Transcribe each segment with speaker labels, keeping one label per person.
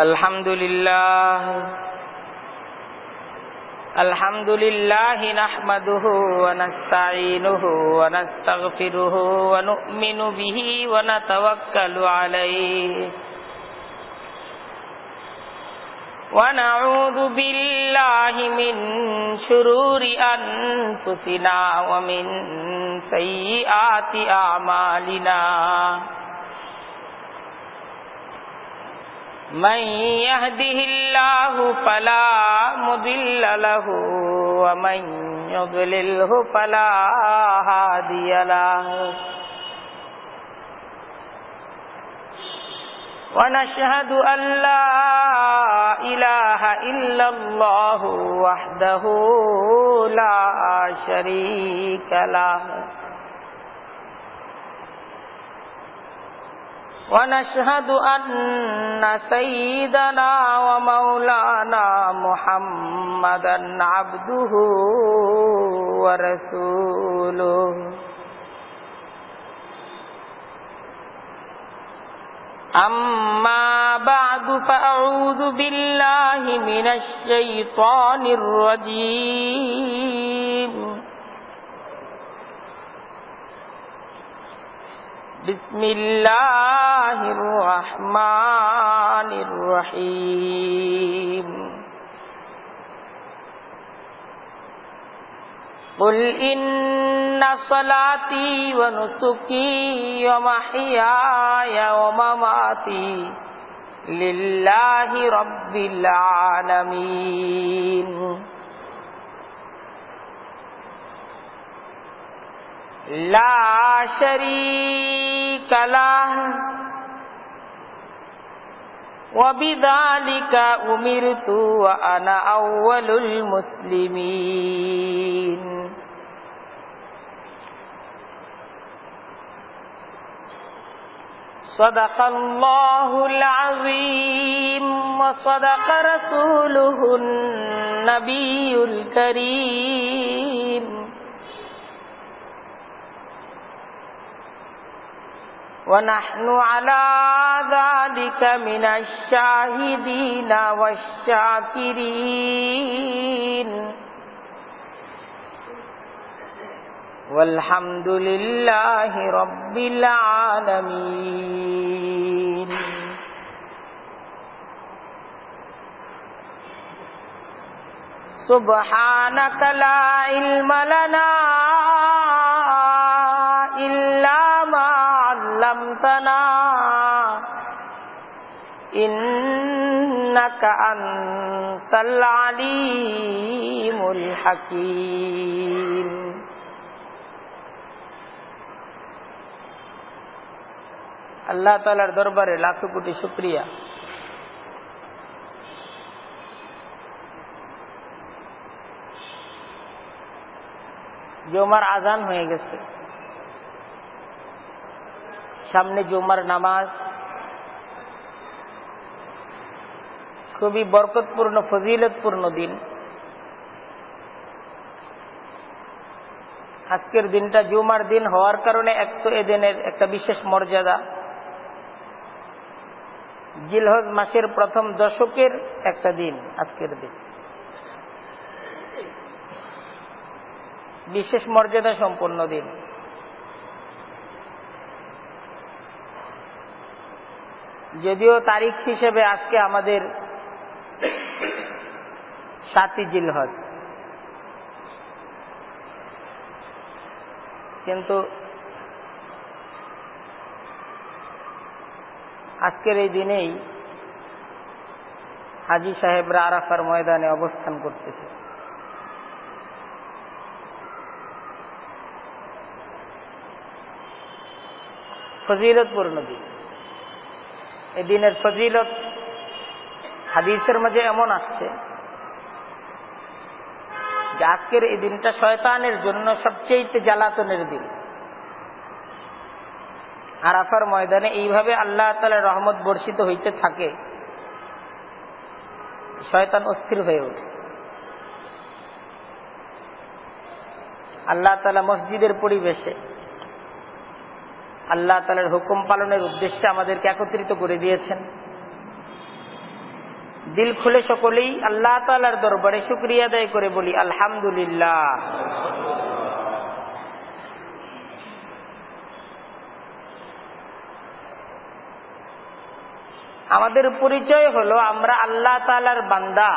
Speaker 1: الحمد لله نحمده ونستعينه ونستغفره ونؤمن به ونتوكل عليه ونعوذ بالله من شرور أنفسنا ومن سيئات أعمالنا من يهده الله فلا مضل له ومن يضلله فلا هادي له ونشهد أن لا إله إلا الله وحده لا شريك له ونشهد أن سيدنا ومولانا محمدا عبده ورسوله أما بعد فأعوذ بالله من الشيطان الرجيم بسم الله الرحمن الرحيم قل إن صلاتي ونسكي ومحياي ومماتي لله رب العالمين لا شريك له وبذلك أمرت وأنا أول المسلمين صدق الله العظيم وصدق رسوله النبي الكريم ونحن على ذلك من الشاهدين والشاكرين والحمد لله رب العالمين سبحانك لا علم لنا إلا ما علمتنا إنك أنت العليم الحكيم আল্লাহ তাআলার দরবারে লাখো কোটি শুকরিয়া। জুমার আজান হয়ে গেছে, সামনে জুমার নামাজ, খুবই বরকতপূর্ণ ফজিলতপূর্ণ দিন। আজকের দিনটা জুমার দিন হওয়ার কারণে এক তো এ দিনের একটা বিশেষ মর্যাদা, জিলহজ মাসের প্রথম দশকের একটা দিন, আজকের দিন বিশেষ মর্যাদা সম্পন্ন দিন। যদিও তারিখ হিসেবে আজকে আমাদের 7 জিলহজ, কিন্তু আজকের এই দিনেই হাজী সাহেবরা আরাফার ময়দানে অবস্থান করতেছে। ফজিলতপূর্ণ দিন। এই দিনের ফজিলত হাদিসের মাঝে এমন আসছে যে আজকের এই দিনটা শয়তানের জন্য সবচেয়ে জ্বালাতনের দিন। আরাফার ময়দানে এইভাবে আল্লাহ তাআলার রহমত বর্ষিত হইতে থাকে, শয়তান অস্থির হয়ে ওঠে। আল্লাহ তাআলা মসজিদের পরিবেশে আল্লাহ তাআলার হুকুম পালনের উদ্দেশ্যে আমাদেরকে একত্রিত করে দিয়েছেন। দিল খুলে সকলেই আল্লাহ তাআলার দরবারে শুকরিয়া আদায় করে বলি আলহামদুলিল্লাহ। আমাদের পরিচয় হলো আমরা আল্লাহ তাআলার বান্দা,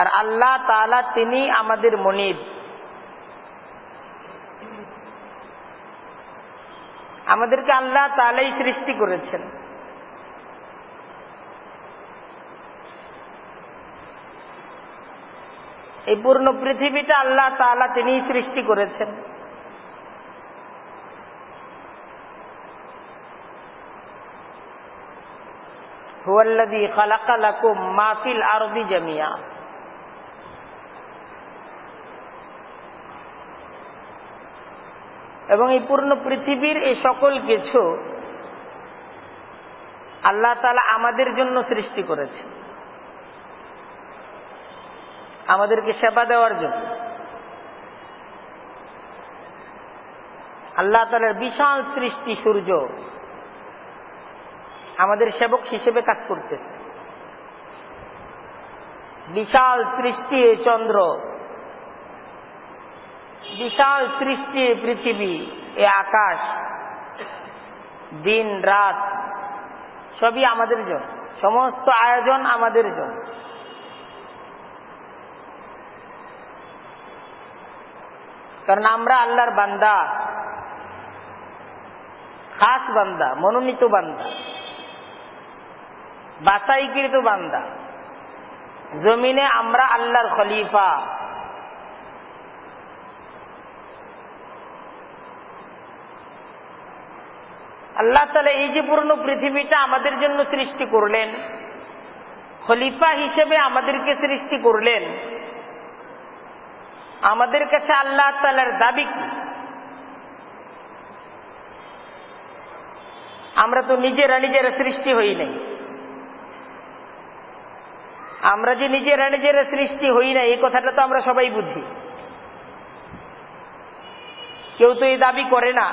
Speaker 1: আর আল্লাহ তাআলা তিনি আমাদের মুনিব। আমাদেরকে আল্লাহ তাআলাই সৃষ্টি করেছেন। এই পূর্ণ পৃথিবীটা আল্লাহ তাআলা তিনিই সৃষ্টি করেছেন। হুয়াল্লাযী খালাকা লাকুম মা ফিল আরদি জামিআ। এবং এই পূর্ণ পৃথিবীর এই সকল কিছু আল্লাহ তাআলা আমাদের জন্য সৃষ্টি করেছেন, আমাদেরকে সেবা দেওয়ার জন্য। আল্লাহ তাআলার বিশাল সৃষ্টি সূর্য আমাদের সেবক হিসেবে কাজ করতেছে। বিশাল সৃষ্টি চন্দ্র, বিশাল সৃষ্টি পৃথিবী, এ আকাশ, দিন রাত সবই আমাদের জন্য, সমস্ত আয়োজন আমাদের জন্য। কারণ আমরা আল্লাহর বান্দা, খাস বান্দা, মনোনীত বান্দা, বাছাইকৃত বান্দা। জমিনে আমরা আল্লাহর খলিফা। আল্লাহ তাআলা এই যে পূর্ণ পৃথিবীটা আমাদের জন্য সৃষ্টি করলেন, খলিফা হিসেবে আমাদেরকে সৃষ্টি করলেন, আমাদের কাছে আল্লাহ তাআলার দাবি কি? আমরা তো নিজেরা নিজেরা সৃষ্টি হই নাই। আমরা যে নিজেরা নিজেরা সৃষ্টি হই না, এই কথাটা তো আমরা সবাই বুঝি। কেউ তো এই দাবি করে না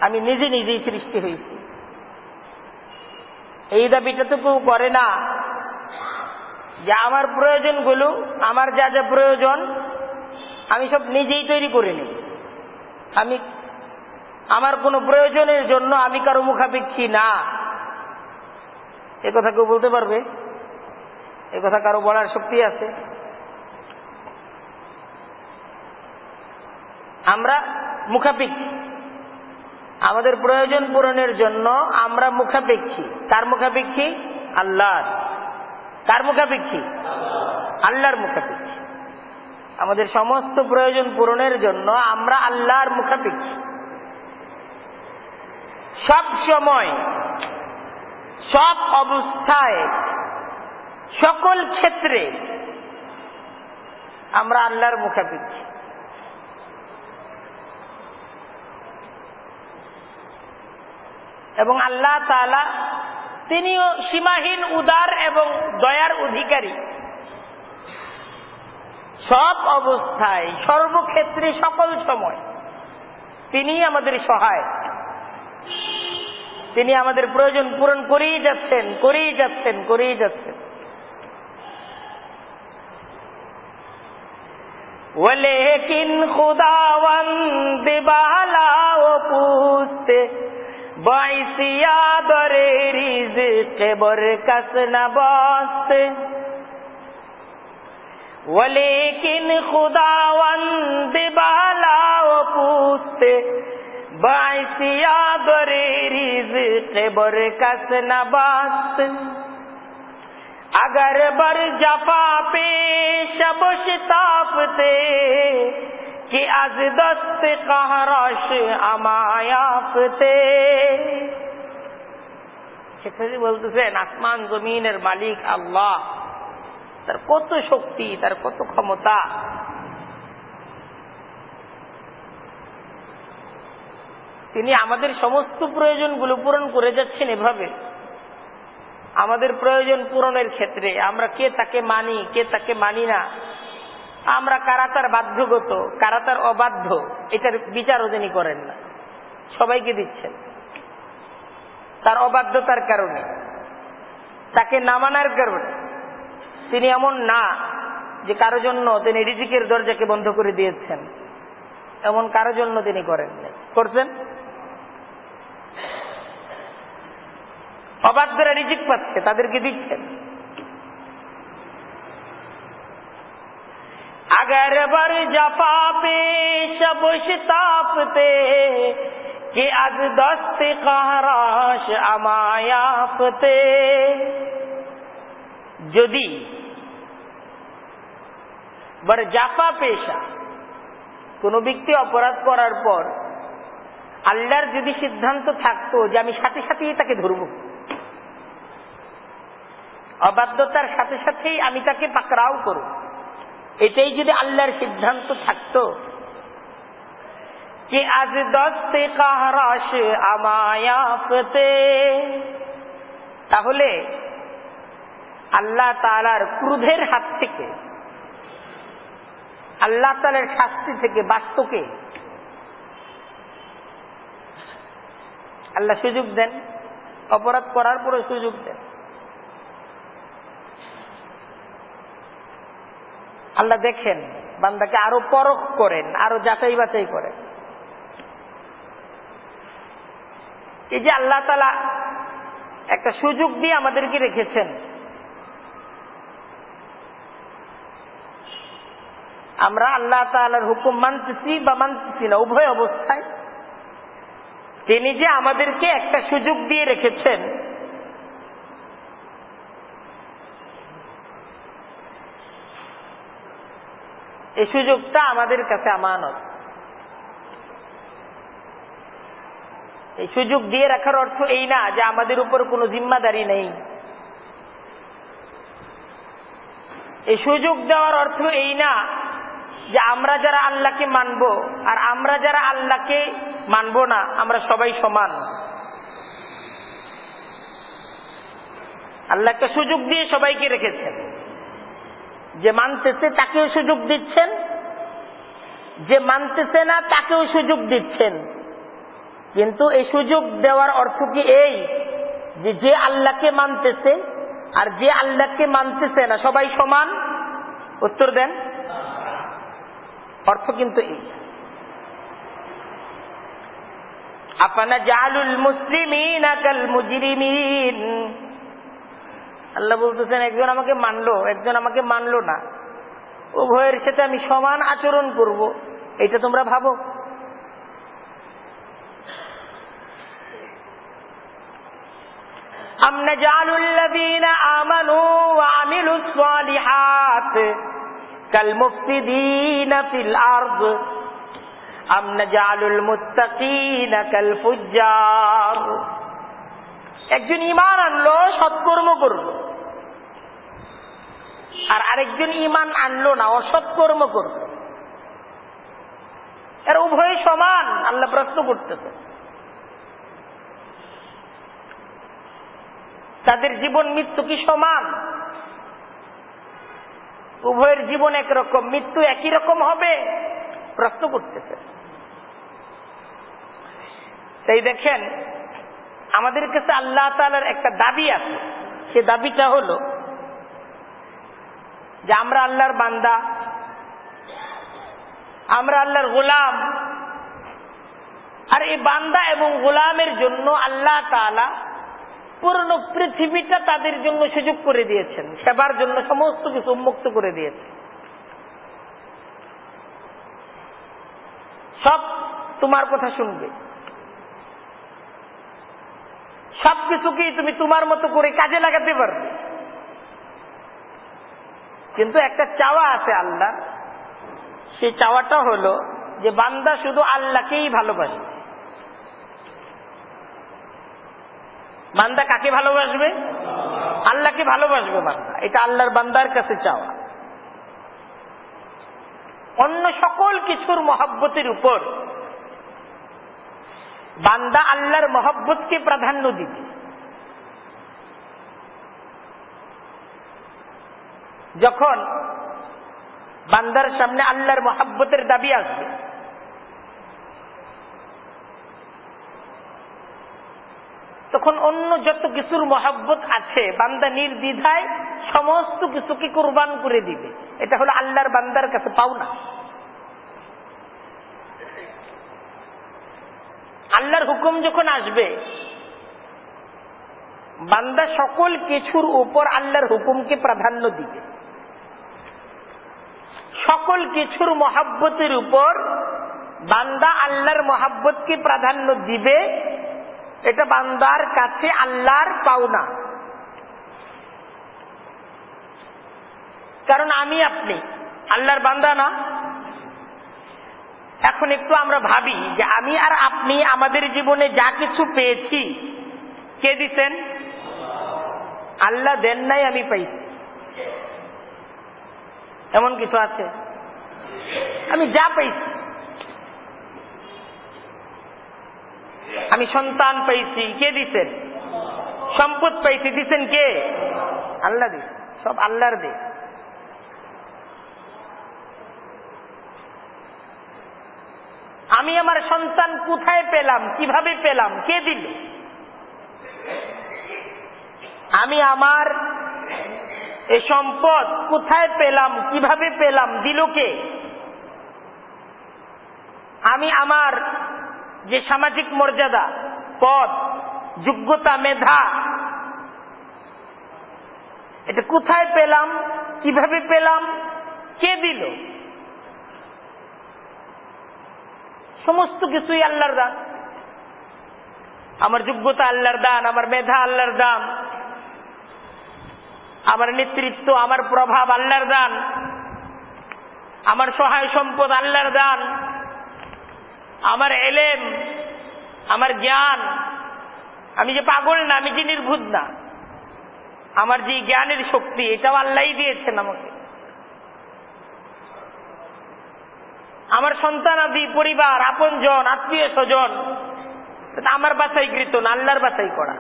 Speaker 1: আমি নিজে নিজেই সৃষ্টি হয়েছি। এই দাবিটা তো কেউ করে না যে আমার প্রয়োজনগুলো, আমার যা যা প্রয়োজন আমি সব নিজেই তৈরি করে নিই। আমি আমার কোনো প্রয়োজনের জন্য আমি কারো মুখাপেক্ষী না। এ কথা কেউ বলতে পারবে? এ কথা কারো বলার শক্তি আছে? আমরা মুখাপেক্ষী। আমাদের প্রয়োজন পূরণের জন্য আমরা মুখাপেক্ষী। কার মুখাপেক্ষী? আল্লাহর। কার মুখাপেক্ষী? আল্লাহর মুখাপেক্ষী। আমাদের সমস্ত প্রয়োজন পূরণের জন্য আমরা আল্লাহর মুখাপেক্ষী। সব সময়, সব অবস্থায়, সকল ক্ষেত্রে আমরা আল্লাহর মুখাপেক্ষী। এবং আল্লাহ তাআলা তিনিও সীমাহীন উদার এবং দয়ার অধিকারী। সব অবস্থায়, সর্বক্ষেত্রে, সকল সময় তিনি আমাদের সহায়। তিনি আমাদের প্রয়োজন পূরণ করেই যাচ্ছেন, করেই যাচ্ছেন, করেই যাচ্ছেন। ওয়ালেকিন খুদাওয়ান্দ বালা ও পুস্তে বাইসিয়া দরে রিজকে বরকত না বাস্তে। ওয়ালেকিন খুদাওয়ান্দ বালা ও পুস্তে বাইসিয়া দরে রিজকে বরকত না বাস্তে। अगर बर जफा पेश बशतापते कि आज दस्त कहरश আমায়াফতে। সেখানে বলতেছেন আসমান জমিনের মালিক আল্লাহ, তার কত শক্তি, তার কত ক্ষমতা। তিনি আমাদের সমস্ত প্রয়োজনগুলো পূরণ করে যাচ্ছেন এভাবে। আমাদের প্রয়োজন পূরণের ক্ষেত্রে আমরা কে তাকে মানি, কে তাকে মানি না, আমরা কারা তার বাধ্যগত, কারা তার অবাধ্য, এটার বিচারও তিনি করেন না, সবাইকে দিচ্ছেন। তার অবাধ্যতার কারণে, তাকে না মানার কারণে। তিনি এমন না যে কারো জন্য তিনি রিজিকের দরজাকে বন্ধ করে দিয়েছেন, এমন কারো জন্য তিনি করেন নাই, করছেন। অবাধ্যরা রিজিক পাচ্ছে, তাদেরকে দিচ্ছেন। अगर बर जफा पेश बुशतापते कि अज दस्त कहराश अमायाफते, যদি बर জাফা পেশা কোন ব্যক্তি অপরাধ করার পর আল্লাহর যদি সিদ্ধান্ত থাকতো যে আমি সাথে সাথেই তাকে ধরব, অবাধ্যতার সাথে সাথেই আমি তাকে পাকড়াও করব, এটাই যদি আল্লাহর সিদ্ধান্ত থাকতো कि आज दस्ते कहराश अमायाफते, তাহলে আল্লাহ তাআলার ক্রোধের হাত থেকে, আল্লাহ তাআলার শাস্তি থেকে বাঁচতকে আল্লাহ সুযোগ দেন, অপরাধ করার পরে সুযোগ দেন। আল্লাহ দেখেন বান্দাকে, আরো পরখ করেন, আরো যাচাই বাছাই করেন। এই যে আল্লাহ তাআলা একটা সুযোগ দিয়ে আমাদেরকে রেখেছেন, আমরা আল্লাহ তাআলার হুকুম মানতেছি বা মানতেছি না, উভয় অবস্থায় তিনি যে আমাদেরকে একটা সুযোগ দিয়ে রেখেছেন, এই সুযোগটা আমাদের কাছে আমানত। এই সুযোগ দিয়ে রাখার অর্থ এই না যে আমাদের উপর কোনো জিম্মাদারি নেই। এই সুযোগ দেওয়ার অর্থ এই না যে আমরা যারা আল্লাহকে মানব আর আমরা যারা আল্লাহকে মানব না, আমরা সবাই সমান। আল্লাহ একটা সুযোগ দিয়ে সবাইকে রেখেছেন, যে মানতেছে তাকেও সুযোগ দিচ্ছেন, যে মানতেছে না তাকেও সুযোগ দিচ্ছেন। কিন্তু এই সুযোগ দেওয়ার অর্থ কি এই যে যে আল্লাহকে মানতেছে আর যে আল্লাহকে মানতেছে না সবাই সমান? উত্তর দেন। অর্থ কিন্তু এই, আফানাজালুল মুসলিমিনা কাল মুজরিমিন। আল্লাহ বলতেছেন একজন আমাকে মানলো, একজন আমাকে মানলো না, উভয়ের সাথে আমি সমান আচরণ করব, এটা তোমরা ভাবো? আম নাজালুল লাযীনা আমানু ওয়া আমিলুস সালিহাত কাল মুফসিদিনা ফিল আরদ আম নাজালুল মুত্তাকিনা কাল ফুজ্জার। একজন ঈমান আনলো, সৎকর্ম করলো, আর আরেকজন ঈমান আনলো না, অসৎকর্ম করলো, এর উভয় সমান? আল্লাহ প্রশ্ন করতেছে। তাদের জীবন মৃত্যু কি সমান? উভয়ের জীবন একরকম, মৃত্যু একই রকম হবে? প্রশ্ন করতেছে। তাই দেখেন, আমাদের কাছে আল্লাহ তাআলার একটা দাবি আছে। সে দাবিটা হলো যে আমরা আল্লাহর বান্দা, আমরা আল্লাহর গোলাম, আর এই বান্দা এবং গোলামের জন্য আল্লাহ তাআলা পুরো পৃথিবীটা তাদের জন্য সুযোগ করে দিয়েছেন, সেবার জন্য সমস্ত কিছু উন্মুক্ত করে দিয়েছেন। সব তোমার কথা শুনবে, সবকিছুকেই তুমি তোমার মতো করে কাজে লাগাতে পারবে। কিন্তু একটা চাওয়া আছে আল্লাহ, সেই চাওয়াটা হলো যে বান্দা শুধু আল্লাহকেই ভালোবাসবে। বান্দা কাকে ভালোবাসবে? আল্লাহকে ভালোবাসবে বান্দা, এটা আল্লাহর বান্দার কাছে চাওয়া। অন্য সকল কিছুর মহব্বতের উপর বান্দা আল্লাহর মহব্বতকে প্রাধান্য দিবে। যখন বান্দার সামনে আল্লাহর মহব্বতের দাবি আসবে, তখন অন্য যত কিছুর মহব্বত আছে বান্দা নির্দ্বিধায় সমস্ত কিছুকে কুরবান করে দিবে। এটা হলো আল্লাহর বান্দার কাছে পাওনা। আল্লাহর হুকুম যখন আসবে, বান্দা সকল কিছুর উপর আল্লাহর হুকুমকে প্রাধান্য দিবে। সকল কিছুর মহব্বতের উপর বান্দা আল্লাহর মহব্বতকে প্রাধান্য দিবে। এটা বান্দার কাছে আল্লাহর পাওনা। কারণ আমি আপনি আল্লাহর বান্দা না? এখন একটু আমরা ভাবি যে আমি আর আপনি আমাদের জীবনে যা কিছু পেয়েছি কে দিতেন? আল্লাহ দেন নাই, আমি পাইছি। এমন কিছু আছে? আমি যা পাইছি, আমি সন্তান পাইছি, কে দিচ্ছেন? সম্পদ পাইছি, দিচ্ছেন কে? আল্লাহ দিচ্ছেন। সব আল্লাহর দিক। আমি আমার সন্তান কোথায় পেলাম, কিভাবে পেলাম, কে দিল? আমি আমার এই সম্পদ কোথায় পেলাম, কিভাবে পেলাম, দিল কে? আমি আমার যে সামাজিক মর্যাদা, পদ, যোগ্যতা, মেধা, এটা কোথায় পেলাম, কিভাবে পেলাম, কে দিল? সমস্ত কিছুই আল্লাহর দান। আমার যোগ্যতা আল্লাহর দান, আমার মেধা আল্লাহর দান, আমার নেতৃত্ব, আমার প্রভাব আল্লাহর দান, আমার সহায় সম্পদ আল্লাহর দান, আমার এলেম, আমার জ্ঞান। আমি যে পাগল না, আমি যে নির্বুধ না, আমার যে জ্ঞানের শক্তি, এটাও আল্লাহই দিয়েছেন আমাকে। আমার সন্তানাদি, পরিবার, আপনজন, আত্মীয় স্বজন, আমার বাছাইকৃত না, আল্লাহর বাছাই করা।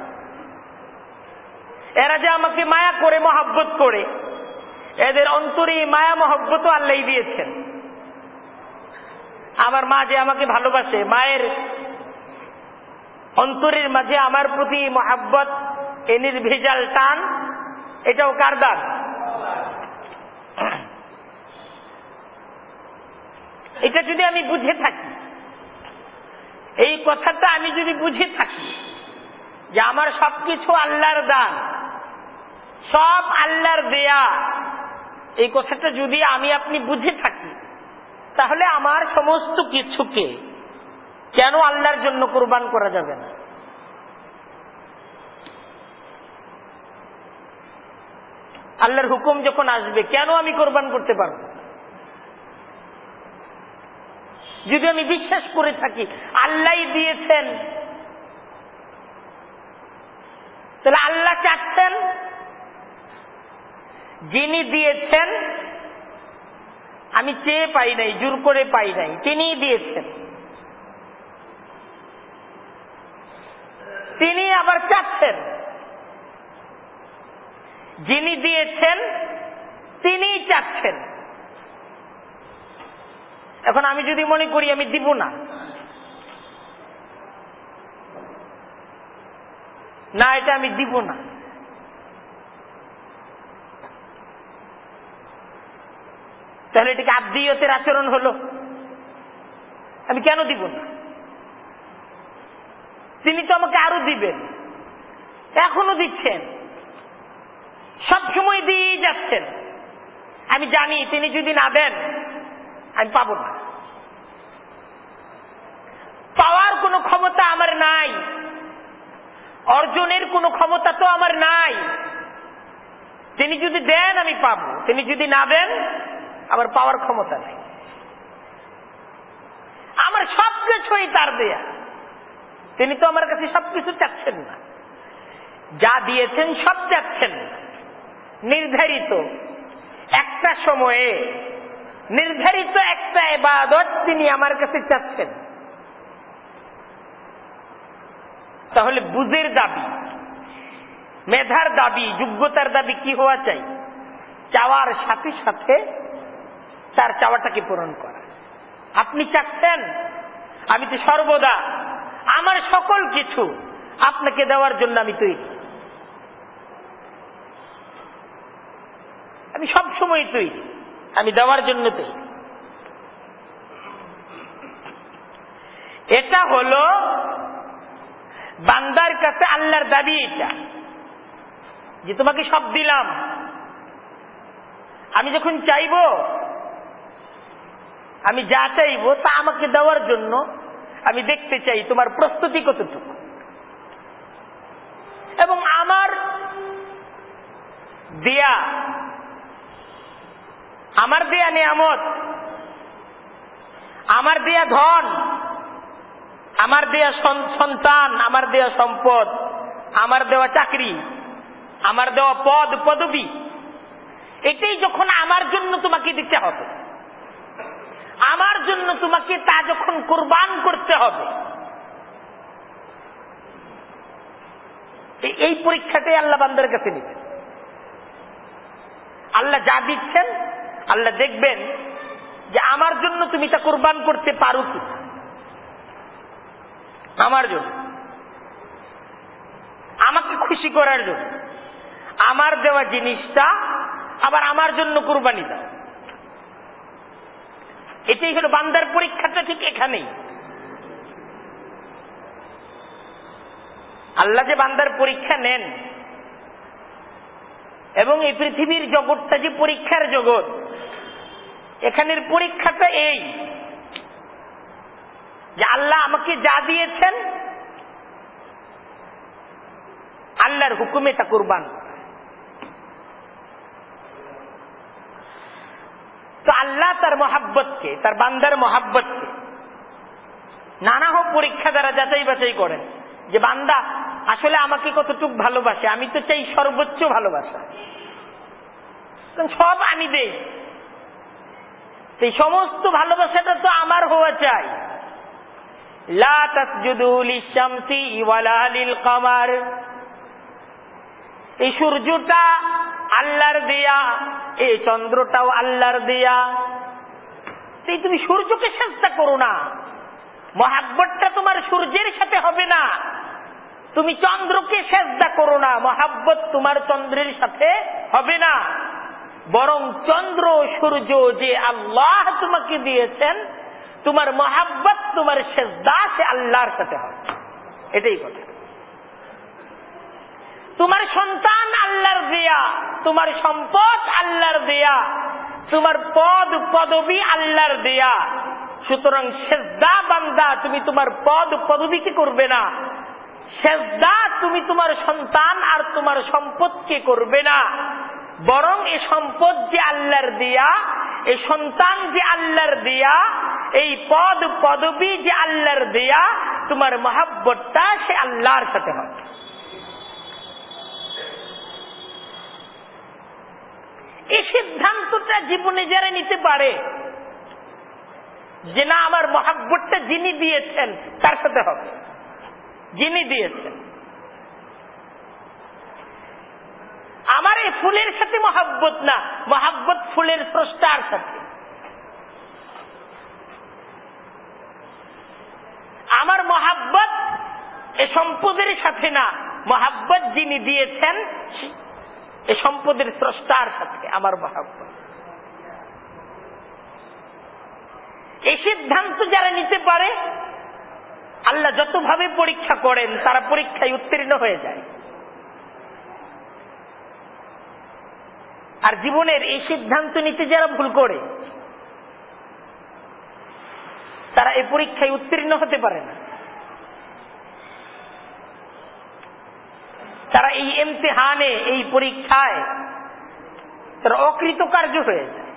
Speaker 1: এরা যে আমাকে মায়া করে, মহব্বত করে, এদের অন্তরে মায়া মহব্বত আল্লাহই দিয়েছেন। আমার মা যে আমাকে ভালোবাসে, মায়ের অন্তরের মাঝে আমার প্রতি মহব্বত, এ নির্ভেজাল টান, এটাও কার দান? এটা যদি আমি বুঝে থাকি, এই কথাটা আমি যদি বুঝে থাকি যে আমার সবকিছু আল্লাহর দান, সব আল্লাহর দেয়া, এই কথাটা যদি আমি আপনি বুঝে থাকি, তাহলে আমার সমস্ত কিছুকে কেন আল্লাহর জন্য কুরবান করা যাবে না? আল্লাহর হুকুম যখন আসবে, কেন আমি কুরবান করতে পারব? যদি আমি বিশ্বাস করে থাকি আল্লাহই দিয়েছেন, তাহলে আল্লাহ চাচ্ছেন, যিনি দিয়েছেন আমি চেয়ে পাই নাই, জোর করে পাই নাই, তিনিই দিয়েছেন। তিনি আবার চাচ্ছেন, যিনি দিয়েছেন তিনিই চাচ্ছেন। এখন আমি যদি মনে করি আমি দিব না, না এটা আমি দিব না, তাহলে এটাকে আব্দিয়তের আচরণ হলো। আমি কেন দিব না? তিনি তো আমাকে আরো দিবেন, এখনো দিচ্ছেন, সবসময় দিয়েই যাচ্ছেন। আমি জানি তিনি যদি না দেন আমি পাবো না। পাওয়ার কোনো ক্ষমতা আমার নাই, অর্জনের কোনো ক্ষমতা তো আমার নাই। তিনি যদি দেন আমি পাবো, তিনি যদি না দেন আমার পাওয়ার ক্ষমতা নাই। আমার সবকিছুই তার দেয়া, তিনি তো আমার কাছে সবকিছু চাচ্ছেন না। যা দিয়েছেন সব চাচ্ছেন না, নির্ধারিত একটা সময়ে নির্ধারিত একটা ইবাদত তিনি আমার কাছে চাচ্ছেন। তাহলে বুঝের দাবি, মেধার দাবি, যোগ্যতার দাবি কি হওয়া চাই? চাওয়ার সাথে সাথে তার চাওয়াটাকে পূরণ করা। আপনি চাচ্ছেন, আমি তো সর্বদা আমার সকল কিছু আপনাকে দেওয়ার জন্য আমি তৈরি। আমি সব সময় তৈরি, আমি দেওয়ার জন্য তৈরি। এটা হলো বান্দার কাছে আল্লাহর দাবি, এটা যে তোমাকে সব দিলাম, আমি যখন চাইবো, আমি যা চাইবো তা আমাকে দেওয়ার জন্য আমি দেখতে চাই তোমার প্রস্তুতি কতটুকু, এবং আমার দেয়া নিয়ামত, আমার দেয়া ধন, আমার দেয়া সন্তান, আমার দেয়া সম্পদ, আমার দেওয়া চাকরি, আমার দেওয়া পদ পদবী, এটাই যখন আমার জন্য তোমাকে দিতে হবে, আমার জন্য তোমাকে তা যখন কুরবান করতে হবে, এই পরীক্ষাটাই আল্লাহ বান্দার কাছে নিবেন। আল্লাহ যা দিচ্ছেন আল্লাহ দেখবেন যে আমার জন্য তুমি তা কুরবান করতে পারো কি, আমার জন্য, আমাকে খুশি করার জন্য, আমার দেওয়া জিনিসটা আবার আমার জন্য কুরবানি দাও। এটাই হলো বান্দার পরীক্ষাটা, ঠিক এখানেই। আল্লাহ যে বান্দার পরীক্ষা নেন, এবং এই পৃথিবীর জগৎটা যে পরীক্ষার জগৎ, এখানের পরীক্ষাটা এই যে আল্লাহ আমাকে যা দিয়েছেন আল্লাহর হুকুমে তা কুরবান। তো আল্লাহ তার মহাব্বতকে, তার বান্দার মহাব্বতকে নানা পরীক্ষা দ্বারা যাচাই বাছাই করেন যে বান্দা আসলে আমাকে কতটুকু ভালোবাসে। আমি তো চাই সর্বোচ্চ ভালোবাসা, সব আমি দেই, সেই সমস্ত ভালোবাসাটা তো আমার হওয়া চাই। লা তাসজুদু লিশ-শামসি ওয়ালা লিল-কামার, এই সূর্যটা আল্লাহর দেয়া, এই চন্দ্রটাও আল্লাহর দেয়া, সেই তুমি সূর্যকে সেজদা করো না। মহাব্বতটা তোমার সূর্যের সাথে হবে না, তুমি চন্দ্রকে সেজদা করো না, মহাব্বত তোমার চন্দ্রের সাথে হবে না, বরং চন্দ্র সূর্য যে আল্লাহ তোমাকে দিয়েছেন, তোমার মহাব্বত, তোমার সেজদা সে আল্লাহর সাথে হবে। এটাই কথা। তোমার সন্তান আল্লাহর দেয়া, তোমার সম্পদ আল্লাহর দেয়া, তোমার পদ পদবী আল্লাহর দেয়া। সুতরাং সেজদা বান্দা তুমি তোমার পদ পদবীকে করবে না, সেজদা তুমি তোমার সন্তান আর তোমার সম্পদকে করবে না, বরং এই সম্পদ যে আল্লাহর দেয়া, এই সন্তান যে আল্লাহর দেয়া, এই পদ পদবী যে আল্লাহর দেয়া, তোমার মহাব্বতটা সে আল্লাহর সাথে হয়। এই সিদ্ধান্তটা জীবনে যারা নিতে পারে যে না আমার মহাব্বতটা যিনি দিয়েছেন তার সাথে হবে, যিনি দিয়েছেন, আমার এই ফুলের সাথে মহাব্বত না, মহাব্বত ফুলের স্রষ্টার সাথে। আমার মহাব্বত এ সম্পদের সাথে না, মহাব্বত যিনি দিয়েছেন এ সম্পদের স্রষ্টার সাথে আমার মহাব্বত। এই সিদ্ধান্ত যারা নিতে পারে, আল্লাহ যতভাবে পরীক্ষা করেন তারা পরীক্ষায় উত্তীর্ণ হয়ে যায়। আর জীবনের এই সিদ্ধান্ত নিতে যারা ভুল করে তারা এই পরীক্ষায় উত্তীর্ণ হতে পারে না, তারা এই ইমতিহানে, এই পরীক্ষায় তারা অকৃতকার্য হয়ে যায়।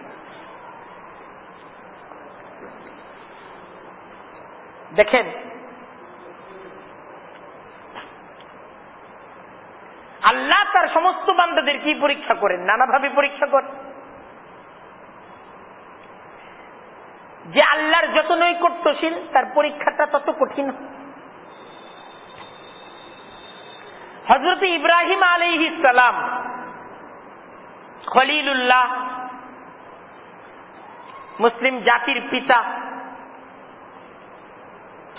Speaker 1: দেখেন, আল্লাহ তার সমস্ত বান্দাদের কি পরীক্ষা করেন, নানাভাবে পরীক্ষা করেন। যে আল্লাহর যত নৈকট্যশীল তার পরীক্ষাটা তত কঠিন। হযরত ইব্রাহিম আলাইহিস সালাম খলিলুল্লাহ, মুসলিম জাতির পিতা,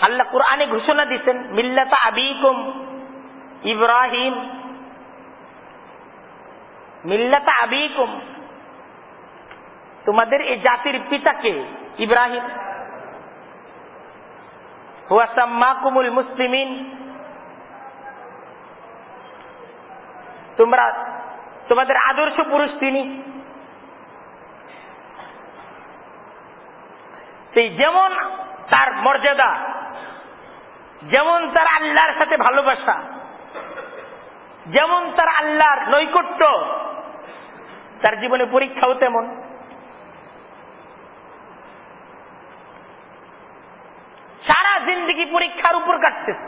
Speaker 1: আল্লাহ কুরআনে ঘোষণা দিয়েছেন মিল্লাতা আবিকুম ইব্রাহিম মিল্লাতা আবিকুম, তোমাদের এই জাতির পিতাকে ইব্রাহিম। হুয়া সাম্মাকুমুল মুসলিমিন, তোমাদের আদর্শ পুরুষ তিনি। যেমন তার মর্যাদা, যেমন তার আল্লাহর সাথে ভালোবাসা, যেমন তার আল্লাহর নৈকট্য, তার জীবনে পরীক্ষাও তেমন। সারা জিন্দেগি পরীক্ষার উপর কাটতেছে।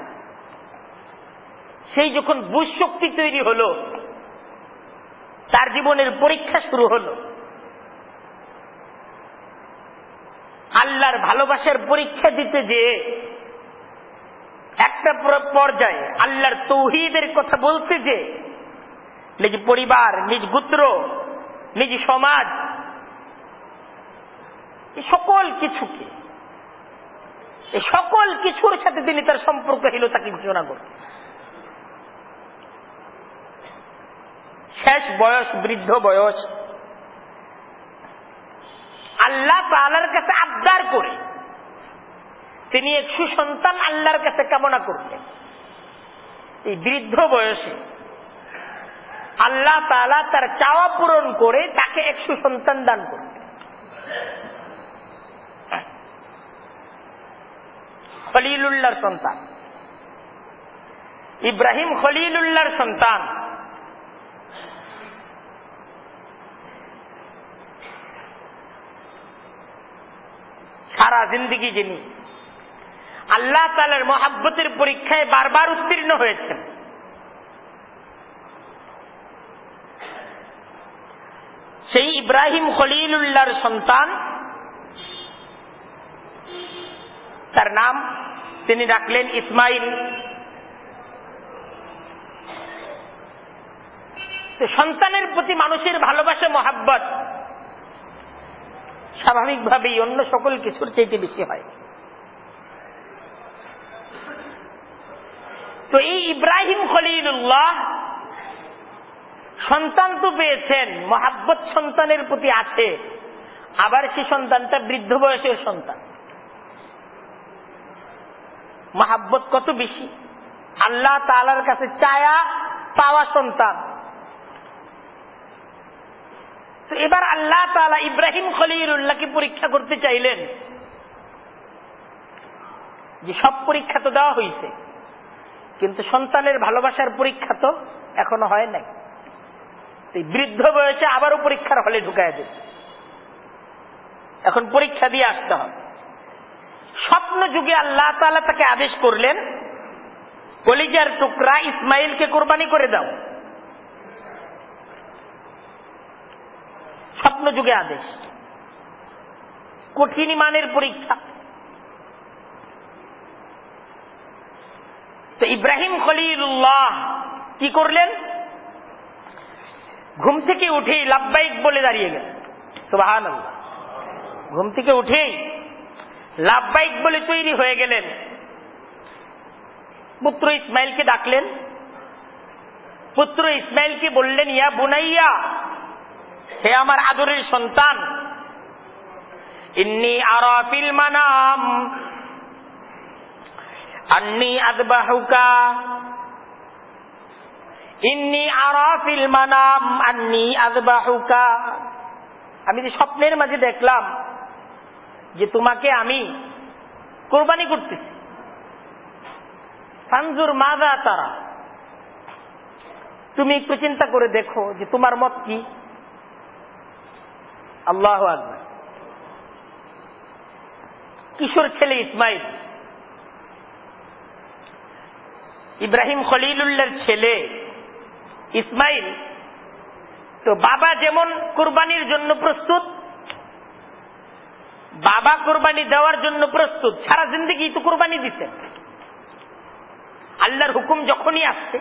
Speaker 1: সেই যখন বুঝ শক্তি তৈরি হলো, তার জীবনের পরীক্ষা শুরু হলো। আল্লাহর ভালোবাসার পরীক্ষা দিতে যেয়ে একটা পর্যায়ে আল্লাহর তৌহিদের কথা বলতে যে নিজ পরিবার, নিজ গোত্র, নিজ সমাজ, সকল কিছুর সাথে তিনি তার সম্পর্কহীনতাকে ঘোষণা করেন। শেষ বয়স, বৃদ্ধ বয়স, আল্লাহ তাআলার কাছে আবদার করে তিনি এক সুসন্তান আল্লাহর কাছে কামনা করলেন। এই বৃদ্ধ বয়সে আল্লাহ তাআলা তার চাওয়া পূরণ করে তাকে এক সুসন্তান দান করলেন। খলিলুল্লাহর সন্তান ইব্রাহিম, খলিলুল্লাহর সন্তান। সারা জিন্দেগি যিনি আল্লাহ তাআলার মহব্বতের পরীক্ষায় বারবার উত্তীর্ণ হয়েছেন, সেই ইব্রাহিম খলিলুল্লাহর সন্তান, তার নাম তিনি রাখলেন ইসমাইল। সন্তানের প্রতি মানুষের ভালোবাসা, মহাব্বত স্বাভাবিকভাবেই অন্য সকল কিছুর চাইতে বেশি হয়। তো এই ইব্রাহিম খলিলুল্লাহ সন্তান তো পেয়েছেন, মহাব্বত সন্তানের প্রতি আছে, আবার সেই সন্তানটা বৃদ্ধ বয়সের সন্তান। মহাব্বত কত বেশি, আল্লাহ তাআলার কাছে চায়া পাওয়া সন্তান। তো এবার আল্লাহ তাআলা ইব্রাহিম খলিলুল্লাহকে পরীক্ষা করতে চাইলেন, যে সব পরীক্ষা তো দেওয়া হয়েছে, কিন্তু সন্তানের ভালোবাসার পরীক্ষা তো এখনো হয় নাই। বৃদ্ধ বয়সে আবারও পরীক্ষার হলে ঢুকায় দেবে, এখন পরীক্ষা দিয়ে আসতে হবে। স্বপ্ন যুগে আল্লাহ তাআলা তাকে আদেশ করলেন, কলিজার টুকরা ইসমাইলকে কোরবানি করে দাও। স্বপ্ন যুগে আদেশ, কঠিন ইমানের পরীক্ষা। তো ইব্রাহিম খলিলুল্লাহ কি করলেন? ঘুম থেকে উঠেই লাব্বাইক বলে দাঁড়িয়ে গেলেন। সুবহানাল্লাহ। ঘুম থেকে উঠেই লাব্বাইক বলে তৈরি হয়ে গেলেন। পুত্র ইসমাইলকে ডাকলেন। পুত্র ইসমাইলকে বললেন, ইয়া বুনাইয়া, হে আমার আদরের সন্তান, ইন্নী আরা ফিল মানাম আন্নী আযবাহুকা, ইন্নী আরা ফিল মানাম আন্নী আযবাহুকা। আমি যে স্বপ্নের মাঝে দেখলাম যে তোমাকে আমি কোরবানি করতেছি। ফানজুর মাযা তারা, তুমি একটু চিন্তা করে দেখো যে তোমার মত কি। আল্লাহু আকবার। কিশোর ছেলে ইসমাইল, ইব্রাহিম খলিলুল্লাহর ছেলে ইসমাইল, তো বাবা যেমন কোরবানির জন্য প্রস্তুত, বাবা কোরবানি দেওয়ার জন্য প্রস্তুত, সারা জিন্দেগি তো কোরবানি দিতেন। আল্লাহর হুকুম যখনই আসছে,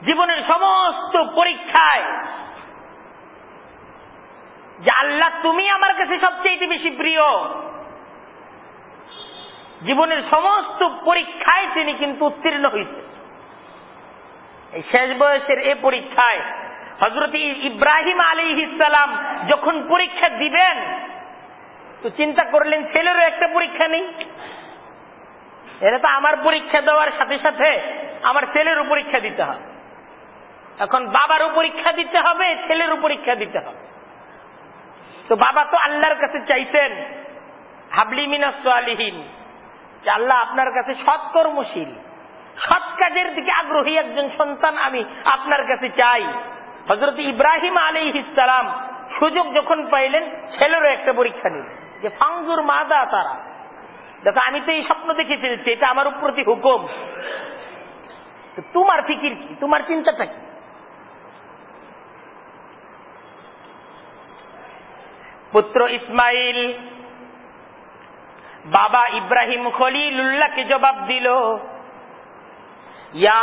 Speaker 1: জীবনের সমস্ত পরীক্ষায় যে আল্লাহ তুমি আমার কাছে সবচেয়ে বেশি প্রিয়, জীবনের সমস্ত পরীক্ষায় তিনি কিন্তু উত্তীর্ণ হয়েছেন। এই শেষ বয়সের এই পরীক্ষায় হযরত ইব্রাহিম আলাইহিস সালাম যখন পরীক্ষা দিবেন তো চিন্তা করলেন ছেলেরও একটা পরীক্ষা নেই, এটা তো আমার পরীক্ষা দেওয়ার সাথে সাথে আমার ছেলেরও পরীক্ষা দিতে হবে। এখন বাবারও পরীক্ষা দিতে হবে, ছেলেরও পরীক্ষা দিতে হবে। তো বাবা তো আল্লাহর কাছে চাইছেন হাবলি মিনাস সালিহিন, যে আল্লাহ আপনার কাছে সৎকর্মশীল সৎ কাজের দিকে আগ্রহী একজন সন্তান আমি আপনার কাছে চাই। হযরত ইব্রাহিম আলাইহিস সালাম সুযোগ যখন পাইলেন ছেলেরও একটা পরীক্ষা নিলেন, যে ফাংজুর মাদা তারা, দেখো আমি তো এই স্বপ্ন দেখে ফেলছি, এটা আমার প্রতি হুকুম, তোমার ফিকির কি, তোমার চিন্তাটা কি? পুত্র ইসমাইল বাবা ইব্রাহিম খলিলুল্লাহকে জবাব দিল, ইয়া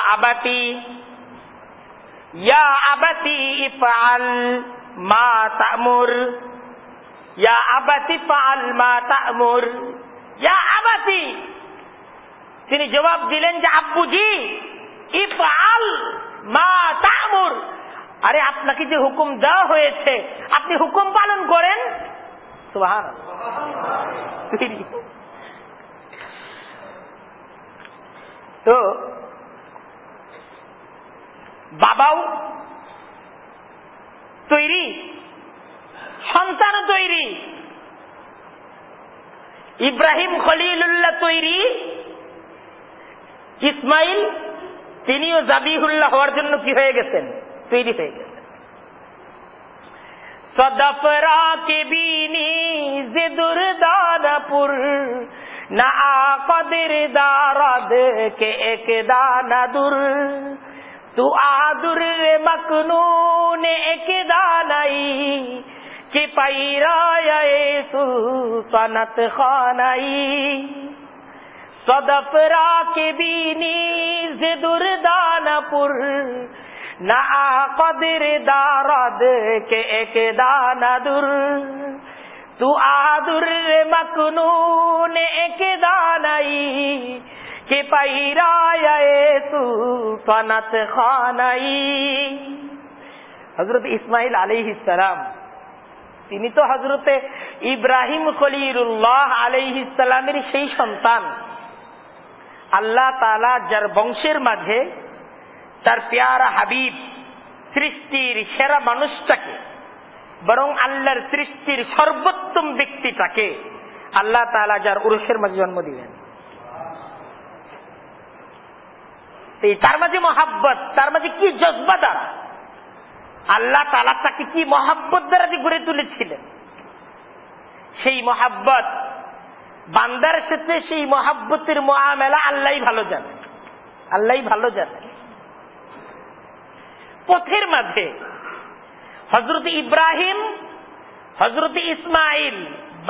Speaker 1: আবাতি ইফআল মা তা'মুর, ইয়া আবাতি ইফআল মা তা'মুর, ইয়া আবাতি। তিনি জবাব দিলেন যে আব্বুজি ইফআল মা তা'মুর, আরে আপনাকে যে হুকুম দেওয়া হয়েছে আপনি হুকুম পালন করেন। সুবহানাল্লাহ। তো বাবাও তৈরি, সন্তানও তৈরি, ইব্রাহিম খলিলুল্লাহ তৈরি, ইসমাইল তিনিও জাবিহুল্লাহ হওয়ার জন্য কি হয়ে গেছেন, তৈরি হয়ে গেছেন। সদফরা কে বিনি জিদুরদানপুর না আকদের দারাদ কে এক দানা দুর, তু আদুর মকনুন এক দানাই कि पैराए सुल्तानत खानाई सदफरा के बीनी से दुर्दानपुर ना कदर दारद के एक दाना दुर तू आदुर मकनून एक दानाई कि पैराए सुल्तानत खानाई। हजरत इस्माइल अलैहिस सलाम তিনি তো হযরতে ইব্রাহিম খলিলুল্লাহ আলাইহিস সালামের সেই সন্তান। আল্লাহ তাআলা যার বংশের মাঝে তার প্যারা হাবিব সৃষ্টির সেরা মানুষটাকে, বরং আল্লাহর সৃষ্টির সর্বোত্তম ব্যক্তিটাকে আল্লাহ তাআলা যার উরুসের মাঝে জন্ম দিলেন, তার মাঝে মহাব্বত, তার মাঝে কি জজবা দ্বারা আল্লাহ তাআলা তাকে কি মহাব্বত দ্বারা যে গড়ে তুলেছিলেন, সেই মহাব্বত বান্দার সাথে সেই মহাব্বতের মুআমালা আল্লাহই ভালো জানেন, আল্লাহই ভালো জানেন। পথের মাঝে হযরত ইব্রাহিম হযরত ইসমাইল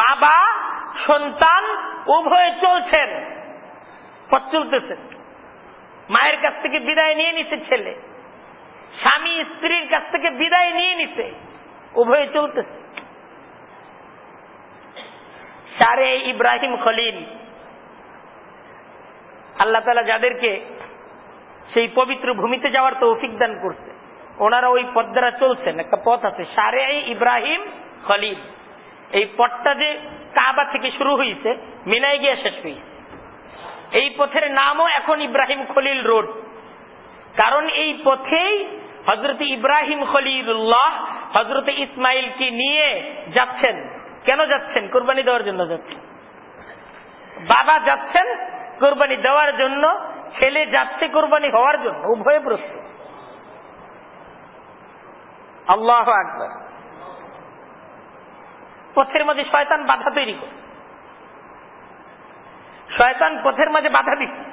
Speaker 1: বাবা সন্তান উভয়ে চলছেন, পথ চলতেছেন। মায়ের কাছ থেকে বিদায় নিয়ে নিছে ছেলে, স্বামী স্ত্রীর কাছ থেকে বিদায় নিয়ে নিছে, উভয়ে চলতেছে। সারে ইব্রাহিম খলিল, আল্লাহ তাআলা যাদেরকে সেই পবিত্র ভূমিতে যাওয়ার তৌফিক দান করছে, ওনারা ওই পথ দ্বারা চলছেন। একটা পথ আছে সারে ইব্রাহিম খলিল, এই পথটা যে কাবা থেকে শুরু হয়েছে মিনায় গিয়ে শেষ হয়েছে। এই পথের নামও এখন ইব্রাহিম খলিল রোড, কারণ এই পথেই হযরত ইব্রাহিম খলিলুল্লাহ হযরত ইসমাইলকে নিয়ে যাচ্ছেন। কেন যাচ্ছেন? কুরবানি দেওয়ার জন্য যাচ্ছেন। বাবা যাচ্ছেন কুরবানি দেওয়ার জন্য, ছেলে যাচ্ছে কুরবানি হওয়ার জন্য, উভয়ে প্রস্তুত। আল্লাহু আকবার। পথের মাঝে শয়তান বাধা তৈরি করে, শয়তান পথের মাঝে বাধা দিচ্ছে,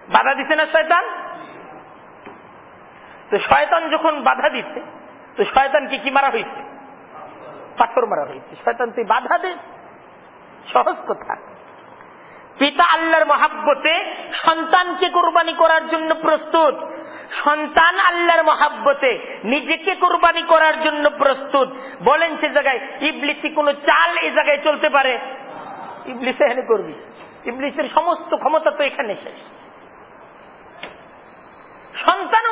Speaker 1: বাধা দিচ্ছে না শয়তান? তো শয়তান যখন বাধা দিচ্ছে, তো শয়তানকে কি মারা হয়েছে? পাথর মারা হয়েছে। শয়তান তুই বাধা দে, সহজ কথা। পিতা আল্লাহর মহাব্বতে সন্তানকে কোরবানি করার জন্য প্রস্তুত, সন্তান আল্লাহর মহাব্বতে নিজেকে কোরবানি করার জন্য প্রস্তুত। বলেন সে জায়গায় ইবলিসি কোন চাল এই জায়গায় চলতে পারে? ইবলিস এখানে করবি, ইবলিসের সমস্ত ক্ষমতা তো এখানে শেষ।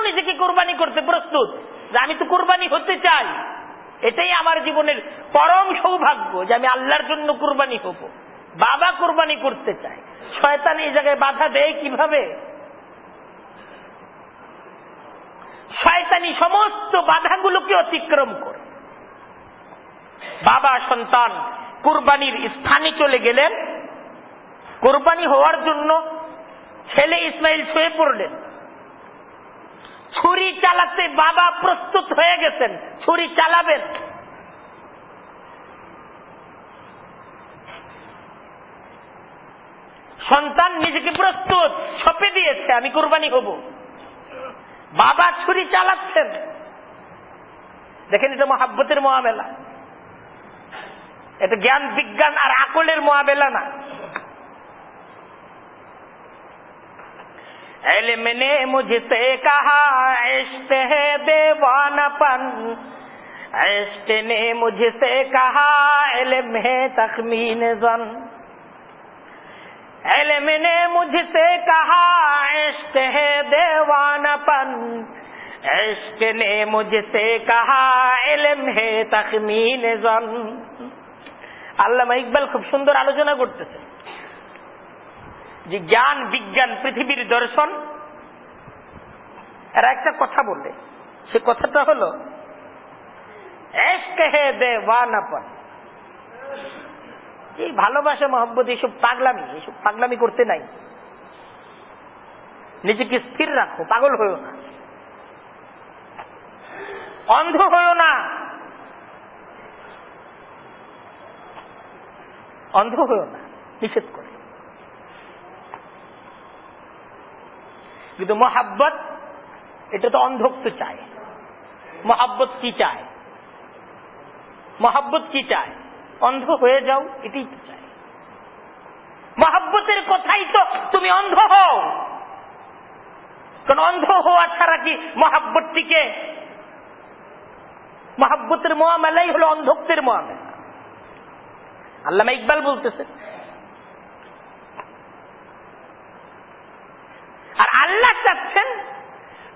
Speaker 1: নিজেকে কোরবানি করতে প্রস্তুত, যে আমি তো কোরবানি হতে চাই, এটাই আমার জীবনের পরম সৌভাগ্য যে আমি আল্লাহর জন্য কোরবানি হব। বাবা কোরবানি করতে চায়, শয়তান এই জায়গায় বাধা দেয় কিভাবে? শয়তানি সমস্ত বাধাগুলোকে অতিক্রম করে বাবা সন্তান কুরবানির স্থানে চলে গেলেন। কুরবানি হওয়ার জন্য ছেলে ইসমাইল শুয়ে পড়লেন। ছুরি চালাতে বাবা প্রস্তুত হয়ে গেছেন, ছুরি চালাবেন। সন্তান নিজেকে প্রস্তুত সঁপে দিয়েছে, আমি কুরবানি হব। বাবা ছুরি চালাচ্ছেন। দেখেন, এটা মহাব্বতের মুআমেলা, এটা জ্ঞান বিজ্ঞান আর আকলের মুআমেলা না। इल्म ने मुझसे कहा इश्क है दीवानापन, इश्क ने मुझसे कहा इल्म है तखमीन ज़न, इल्म ने मुझसे कहा इश्क है दीवानापन, इश्क ने मुझसे कहा इल्म है तखमीन ज़न। আল্লামা ইকবাল খুব সুন্দর আলোচনা করতেছে যে জ্ঞান বিজ্ঞান পৃথিবীর দর্শন এরা একটা কথা বললে, সে কথাটা হলো ইশক হে দেওয়ানাপন। এই ভালোবাসা মহব্বত এইসব পাগলামি করতে নাই। নিজেকে স্থির রাখো, পাগল হইও না, অন্ধ হইও না, অন্ধ হইও না, নিষেধ করে। কিন্তু মহাব্বত এটা তো অন্ধত্ব চায়। মহাব্বত কি চায়? মহাব্বত কি চায়? অন্ধ হয়ে যাও, এটাই তো চায়। মহাব্বতের কথাই তো তুমি অন্ধ হও, কারণ অন্ধ হওয়া ছাড়া কি মহাব্বতটিকে, মহাব্বতের মুআমেলাই হলো অন্ধত্বের মুআমেলা। আল্লামা ইকবাল বলতেছে, আর আল্লাহ চাচ্ছেন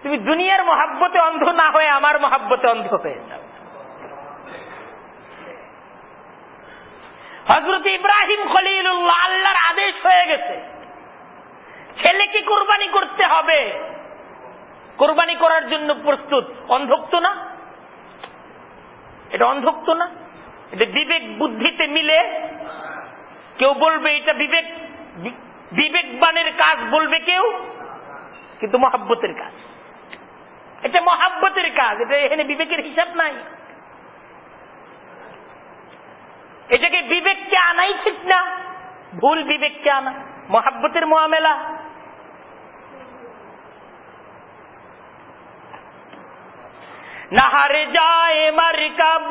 Speaker 1: তুমি দুনিয়ার মহাব্বতে অন্ধ না হয়ে আমার মহাব্বতে অন্ধ হয়ে যাও। হযরত ইব্রাহিম খলিলুল্লাহ, আল্লাহর আদেশ হয়ে গেছে ছেলেকে কোরবানি করতে হবে, কোরবানি করার জন্য প্রস্তুত। অন্ধত্ব না এটা? অন্ধত্ব না এটা? বিবেক বুদ্ধিতে মিলে কেউ বলবে এটা বিবেকবানের কাজ বলবে কেউ, কিন্তু মহাব্বতের কাজ, এটা মহাব্বতের কাজ। এটা এখানে বিবেকের হিসাব নাই। এটাকে বিবেককে আনাই ঠিক না, ভুল বিবেককে আনা। মহাব্বতের মুআমেলা। नहर जाए मरकब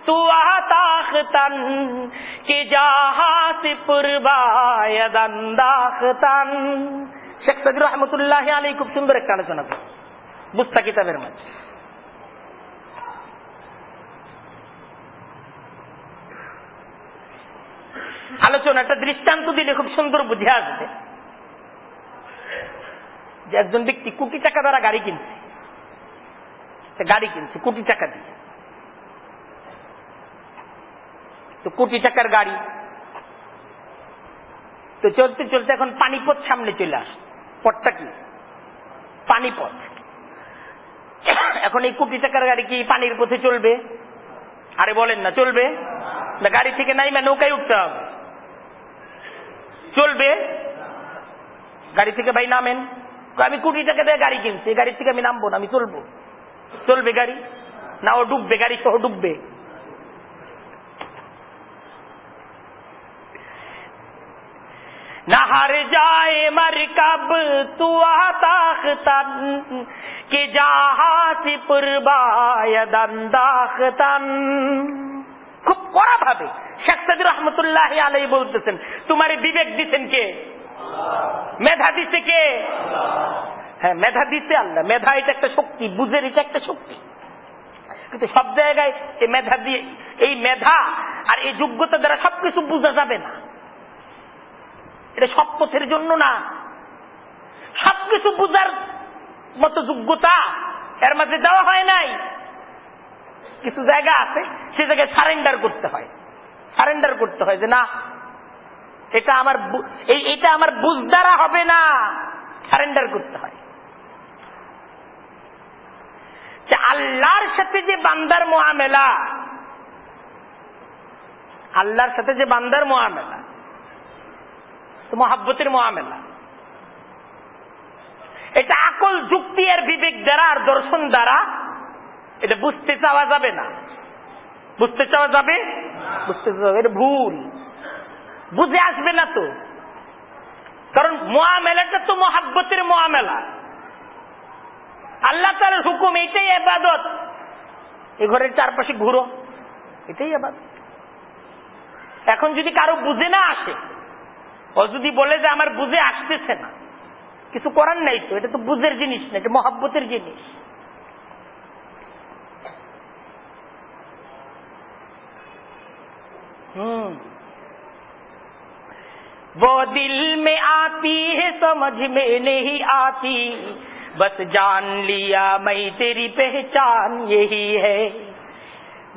Speaker 1: तू आताख्तन कि जहां से पुरबायदाख्तन। শেখ সাদি রহমতুল্লাহ আলাইহি খুব সুন্দর একটা আলোচনা করে বুস্তা কিতাবের মাঝে। আলোচনাটা দৃষ্টান্ত দিলে খুব সুন্দর বুঝে আসবে যে একজন ব্যক্তি কোটি টাকা দ্বারা গাড়ি কিনছে, কোটি টাকা দিয়ে। তো কোটি টাকার গাড়ি তো চলতে চলতে এখন পানিপথ সামনে চলে আসে। পথটা কি? পানিপথ। এখন এই কোটি টাকার গাড়ি কি পানির পথে চলবে? আরে বলেন না, চলবে না? গাড়ি থেকে নাইমা নৌকায় উঠতে হবে। চলবে? গাড়ি থেকে ভাই নামেন, আমি কোটি টাকা দিয়ে গাড়ি কিনছি, গাড়ি থেকে আমি নামবো না, আমি চলবো। চলবে গাড়ি? না, ও ডুববে, গাড়ি সহ ডুববে। नहर जाए मरकब तू आताख्तन कि जहां से पुरबायदाख्तन। খুব কড়া ভাবে শেখ সাদি রহমতুল্লাহ আলাইহি বলতেছেন, তোমার বিবেক দিচ্ছেন কে? মেধা দিচ্ছে কে? হ্যাঁ, মেধা দিচ্ছে আল্লাহ। মেধা এটা একটা শক্তি, বুঝের এটা একটা শক্তি। কিন্তু সব জায়গায় এই মেধা দিয়ে, এই মেধা আর এই যোগ্যতা দ্বারা সবকিছু বোঝা যাবে না। এটা সব পথের জন্য না। সবকিছু বুঝার মতো যোগ্যতা এর মাঝে দেওয়া হয় নাই। কিছু জায়গা আছে সে জায়গায় সারেন্ডার করতে হয়, সারেন্ডার করতে হয় যে না এটা আমার বুঝ দ্বারা হবে না, সারেন্ডার করতে হয়। যে আল্লাহর সাথে যে বান্দার মুআমেলা, আল্লাহর সাথে যে বান্দার মুআমেলা তো মহাব্বতের মুআমেলা, এটা আকল যুক্তি আর বিবেক দ্বারা আর দর্শন দ্বারা এটা বুঝতে চাওয়া যাবে না। বুঝতে চাওয়া যাবে, বুঝতে চাওয়া এটা ভুল, বুঝে আসবে না তো। কারণ মুআমেলাটা তো মহাব্বতের মুআমেলা, আল্লাহ তাআলার হুকুম, এটাই ইবাদত। এই ঘরের চারপাশে ঘুরো, এটাই ইবাদত। এখন যদি কারো বুঝে না আসে, ও যদি বলে যে আমার বুঝে আসতেছে না, কিছু করার নাই তো, এটা তো বুঝের জিনিস না, এটা মহাব্বতের জিনিস। वो दिल में आती है समझ में नहीं आती, बस जान लिया मैं तेरी पहचान यही है।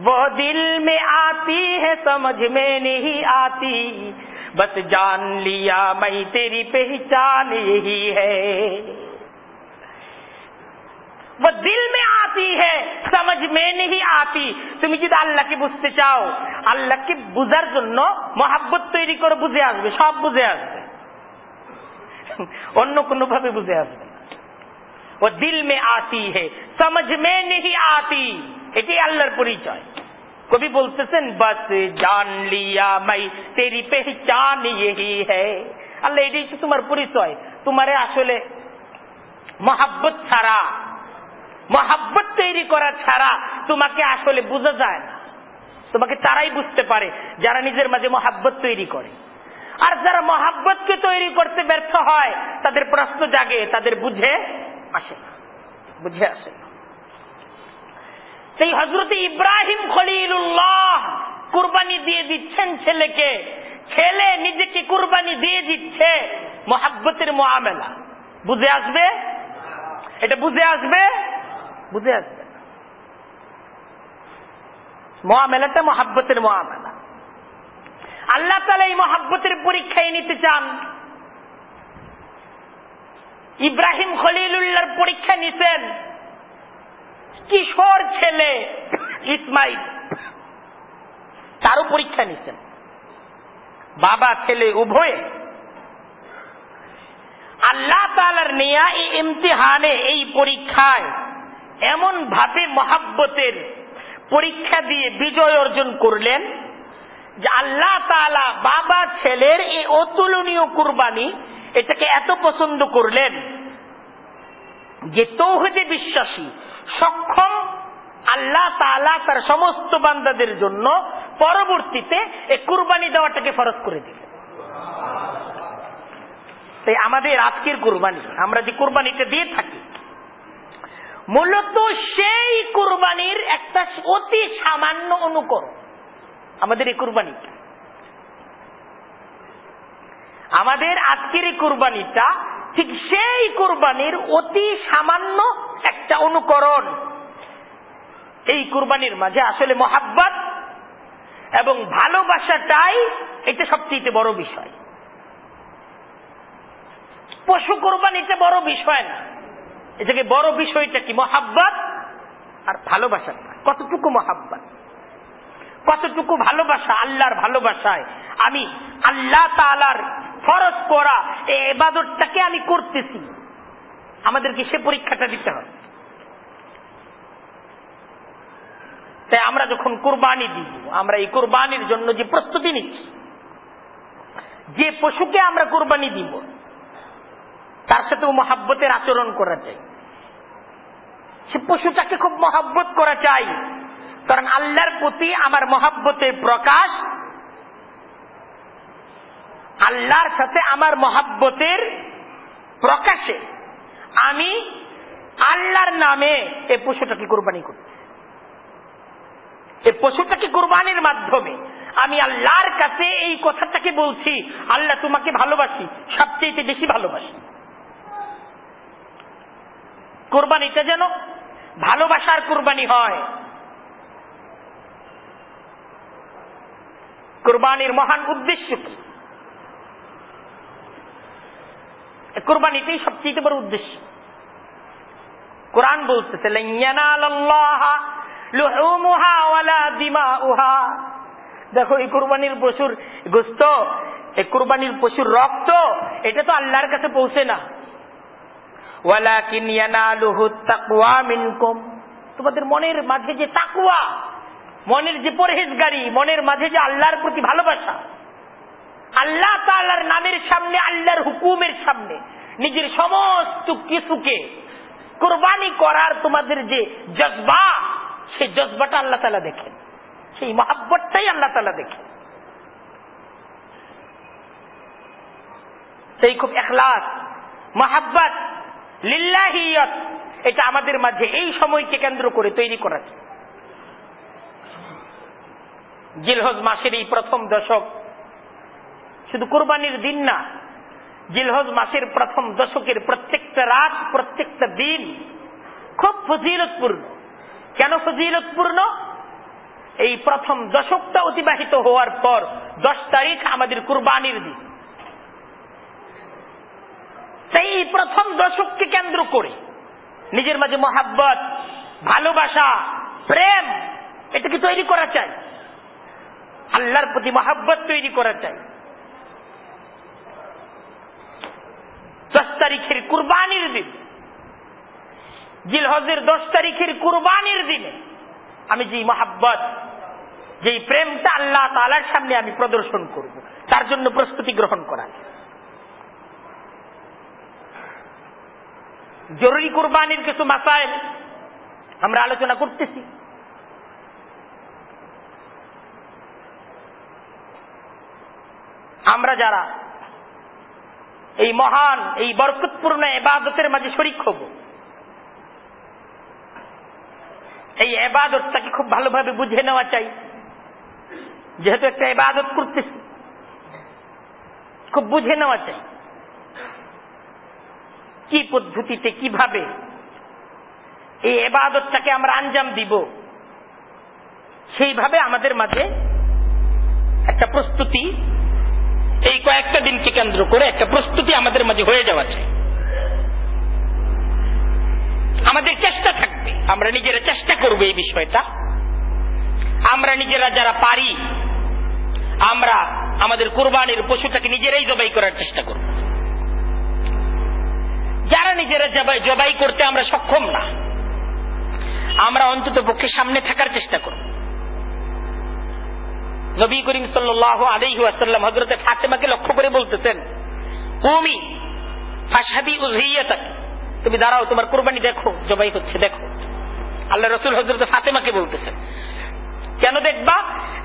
Speaker 1: वो दिल में आती है समझ में नहीं आती, बस जान लिया मैं तेरी पहचान यही है। वो दिल में आती है समझ में नहीं आती। তুমি যদি আল্লাহকে বুঝতে চাও, আল্লাহকে বুঝার জন্য মহাব্বত তৈরি করে বুঝে আসবে, সব বুঝে আসবে, অন্য কোনো ভাবে বুঝে আসবে না। वो दिल में आती है समझ में नहीं आती, এটাই আল্লাহর পরিচয়। কবি বলতেছেন बस जान लिया मैं तेरी पहचान यही है। আল্লাহ এটাই তো তোমার পরিচয়। তোমারে আসলে মহাব্বত ছাড়া, মহাব্বত তৈরি করা ছাড়া তোমাকে আসলে বোঝা যায় না। তোমাকে তারাই বুঝতে পারে যারা নিজের মাঝে মহাব্বত তৈরি করে। আর যারা মহাব্বতকে তৈরি করতে ব্যর্থ হয় তাদের প্রশ্ন জাগে, তাদের বুঝে আসে না, বুঝে আসে না। সেই হযরত ইব্রাহিম খলিলুল্লাহ কুরবানি দিয়ে দিচ্ছেন ছেলেকে, ছেলে নিজেকে কুরবানি দিয়ে দিচ্ছে, মহাব্বতের মুআমেলা। বুঝে আসবে, এটা বুঝে আসবে, বুঝে আসবে। মুআমেলাটা মহাব্বতের মুআমেলা। আল্লাহ তাআলা এই মহাব্বতের পরীক্ষায় নিতে চান। ইব্রাহিম খলিলুল্লাহর পরীক্ষা নিতেন কিশোর ছেলে ইসমাইল, তারও পরীক্ষা নিতেন, বাবা ছেলে উভয়ে। আল্লাহ তাআলার নেয়া এই ইমতিহানে, এই পরীক্ষায় এমন ভাবে মহাব্বতের পরীক্ষা দিয়ে বিজয় অর্জন করলেন যে আল্লাহ তাআলা বাবা ছেলের এই অতুলনীয় কুরবানি এটাকে এত পছন্দ করলেন যে তৌহিদে বিশ্বাসী সক্ষম আল্লাহ তাআলা তার সমস্ত বান্দাদের জন্য পরবর্তীতে এই কুরবানি দেওয়াটাকে ফরজ করে দিলেন। তাই আমাদের আজকের কুরবানি, আমরা যে কুরবানিটা দিয়ে থাকি, মূলত সেই কুরবানির একটা অতি সামান্য অনুকরণ। আমাদের এই কুরবানিটা, আমাদের আজকের এই কুরবানিটা ঠিক সেই কুরবানির অতি সামান্য একটা অনুকরণ। এই কুরবানির মাঝে আসলে মহাব্বত এবং ভালোবাসাটাই এটা সবচেয়ে বড় বিষয়। পশু কুরবানিটা বড় বিষয় না, এটাকে বড় বিষয়টা কি? মহাব্বত আর ভালোবাসাটা। কতটুকু মহাব্বত, কতটুকু ভালোবাসা। আল্লাহর ভালোবাসায় আমি আল্লাহ তাআলার ফরজ করা এই ইবাদতটাকে আমি করতেছি, আমাদেরকে সে পরীক্ষাটা দিতে হবে। তাই আমরা যখন কুরবানি দিব, আমরা এই কুরবানির জন্য যে প্রস্তুতি নিচ্ছি, যে পশুকে আমরা কুরবানি দিব তার সাথেও মহাব্বতের আচরণ করা চাই, সে পশুটাকে খুব মহাব্বত করা চাই। কারণ আল্লাহর প্রতি আমার মহাব্বতের প্রকাশ, আল্লাহর সাথে আমার মহাব্বতের প্রকাশে আমি আল্লাহর নামে এই পশুটাকে কুরবানি করছি। এই পশুটাকে কুরবানির মাধ্যমে আমি আল্লাহর কাছে এই কথাটাকে বলছি, আল্লাহ তোমাকে ভালোবাসি, সবচেয়ে বেশি ভালোবাসি। কুরবানিটা যেন ভালোবাসার কুরবানি হয়। কুরবানির মহান উদ্দেশ্য কি? কুরবানিটাই সবচেয়ে বড় উদ্দেশ্য। কোরআন বলতেছে লা ইয়ানালাল্লাহা লুহুমুহা ওয়ালা দিমাউহা। দেখো এই কুরবানির পশুর গোশত, এই কুরবানির পশুর রক্ত, এটা তো আল্লাহর কাছে পৌঁছে না। ওয়ালাকিন ইয়ানালুহুত তাকওয়া মিনকুম, তোমাদের মনের মাঝে যে তাকওয়া, মনের যে পরহেজগারি, মনের মাঝে যে আল্লাহর প্রতি ভালোবাসা, আল্লাহ তাআলার নামের সামনে, আল্লাহর হুকুমের সামনে নিজের সমস্ত কিছুকে কুরবানি করার তোমাদের যে জজবা, সেই জজবাটা আল্লাহ তাআলা দেখেন, সেই মহব্বতটাই আল্লাহ তাআলা দেখেন। সেই খুব ইখলাস, মহব্বত, লিল্লাহিয়ত, এটা আমাদের মাঝে এই সময়কে কেন্দ্র করে তৈরি করা। জিলহজ মাসের এই প্রথম দশক শুধু কুরবানির দিন না, জিলহজ মাসের প্রথম দশকের প্রত্যেকটা রাত, প্রত্যেকটা দিন খুব ফজিলতপূর্ণ। কেন ফজিলতপূর্ণ? এই প্রথম দশকটা অতিবাহিত হওয়ার পর 10 তারিখ আমাদের কুরবানির দিন। তাই এই প্রথম দশককে কেন্দ্র করে নিজের মাঝে মহাব্বত, ভালোবাসা, প্রেম, এটাকে তৈরি করা চাই। আল্লাহর প্রতি মহাব্বত তৈরি করা চাই। 10 তারিখের কুরবানির দিন, জিলহজের 10 তারিখের কুরবানির দিনে আমি যেই মহাব্বত, যেই প্রেমটা আল্লাহ তাআলার সামনে আমি প্রদর্শন করব, তার জন্য প্রস্তুতি গ্রহণ করা। জরুরি কুরবানির কিছু মাসাইল আমরা আলোচনা করতেছি। আমরা যারা এই মহান, এই বরকতপূর্ণ ইবাদতের মাঝে শরীক হব, এই ইবাদতটাকে খুব ভালোভাবে বুঝে নেওয়া চাই। যেহেতু একটা ইবাদত করতেছি, খুব বুঝে নেওয়া চাই কি পদ্ধতিতে, কিভাবে এই ইবাদতটাকে আমরা আঞ্জাম দিব, সেইভাবে আমাদের মাঝে একটা প্রস্তুতি, এই কয়েকটা দিনকে কেন্দ্র করে একটা প্রস্তুতি আমাদের মাঝে হয়ে যাওয়া চাই। আমাদের চেষ্টা থাকবে, আমরা নিজেরা চেষ্টা করবো এই বিষয়টা। আমরা নিজেরা যারা পারি, আমরা আমাদের কুরবানির পশুটাকে নিজেরাই জবাই করার চেষ্টা করব। যারা নিজেরা জবাই করতে আমরা সক্ষম না, আমরা অন্তত পক্ষে সামনে থাকার চেষ্টা করব। নবী করিম সাল্লাল্লাহু আলাইহি ওয়াসাল্লাম হযরতে ফাতেমাকে লক্ষ্য করে বলতেছেন, কুমি ফাশহাদি উযহিয়াতাক, তুমি দাঁড়াও, তোমার কুরবানি দেখো, জবাই হচ্ছে দেখো। আল্লাহ রাসূল হযরতে ফাতেমাকে বলতেছেন, কেন দেখবা?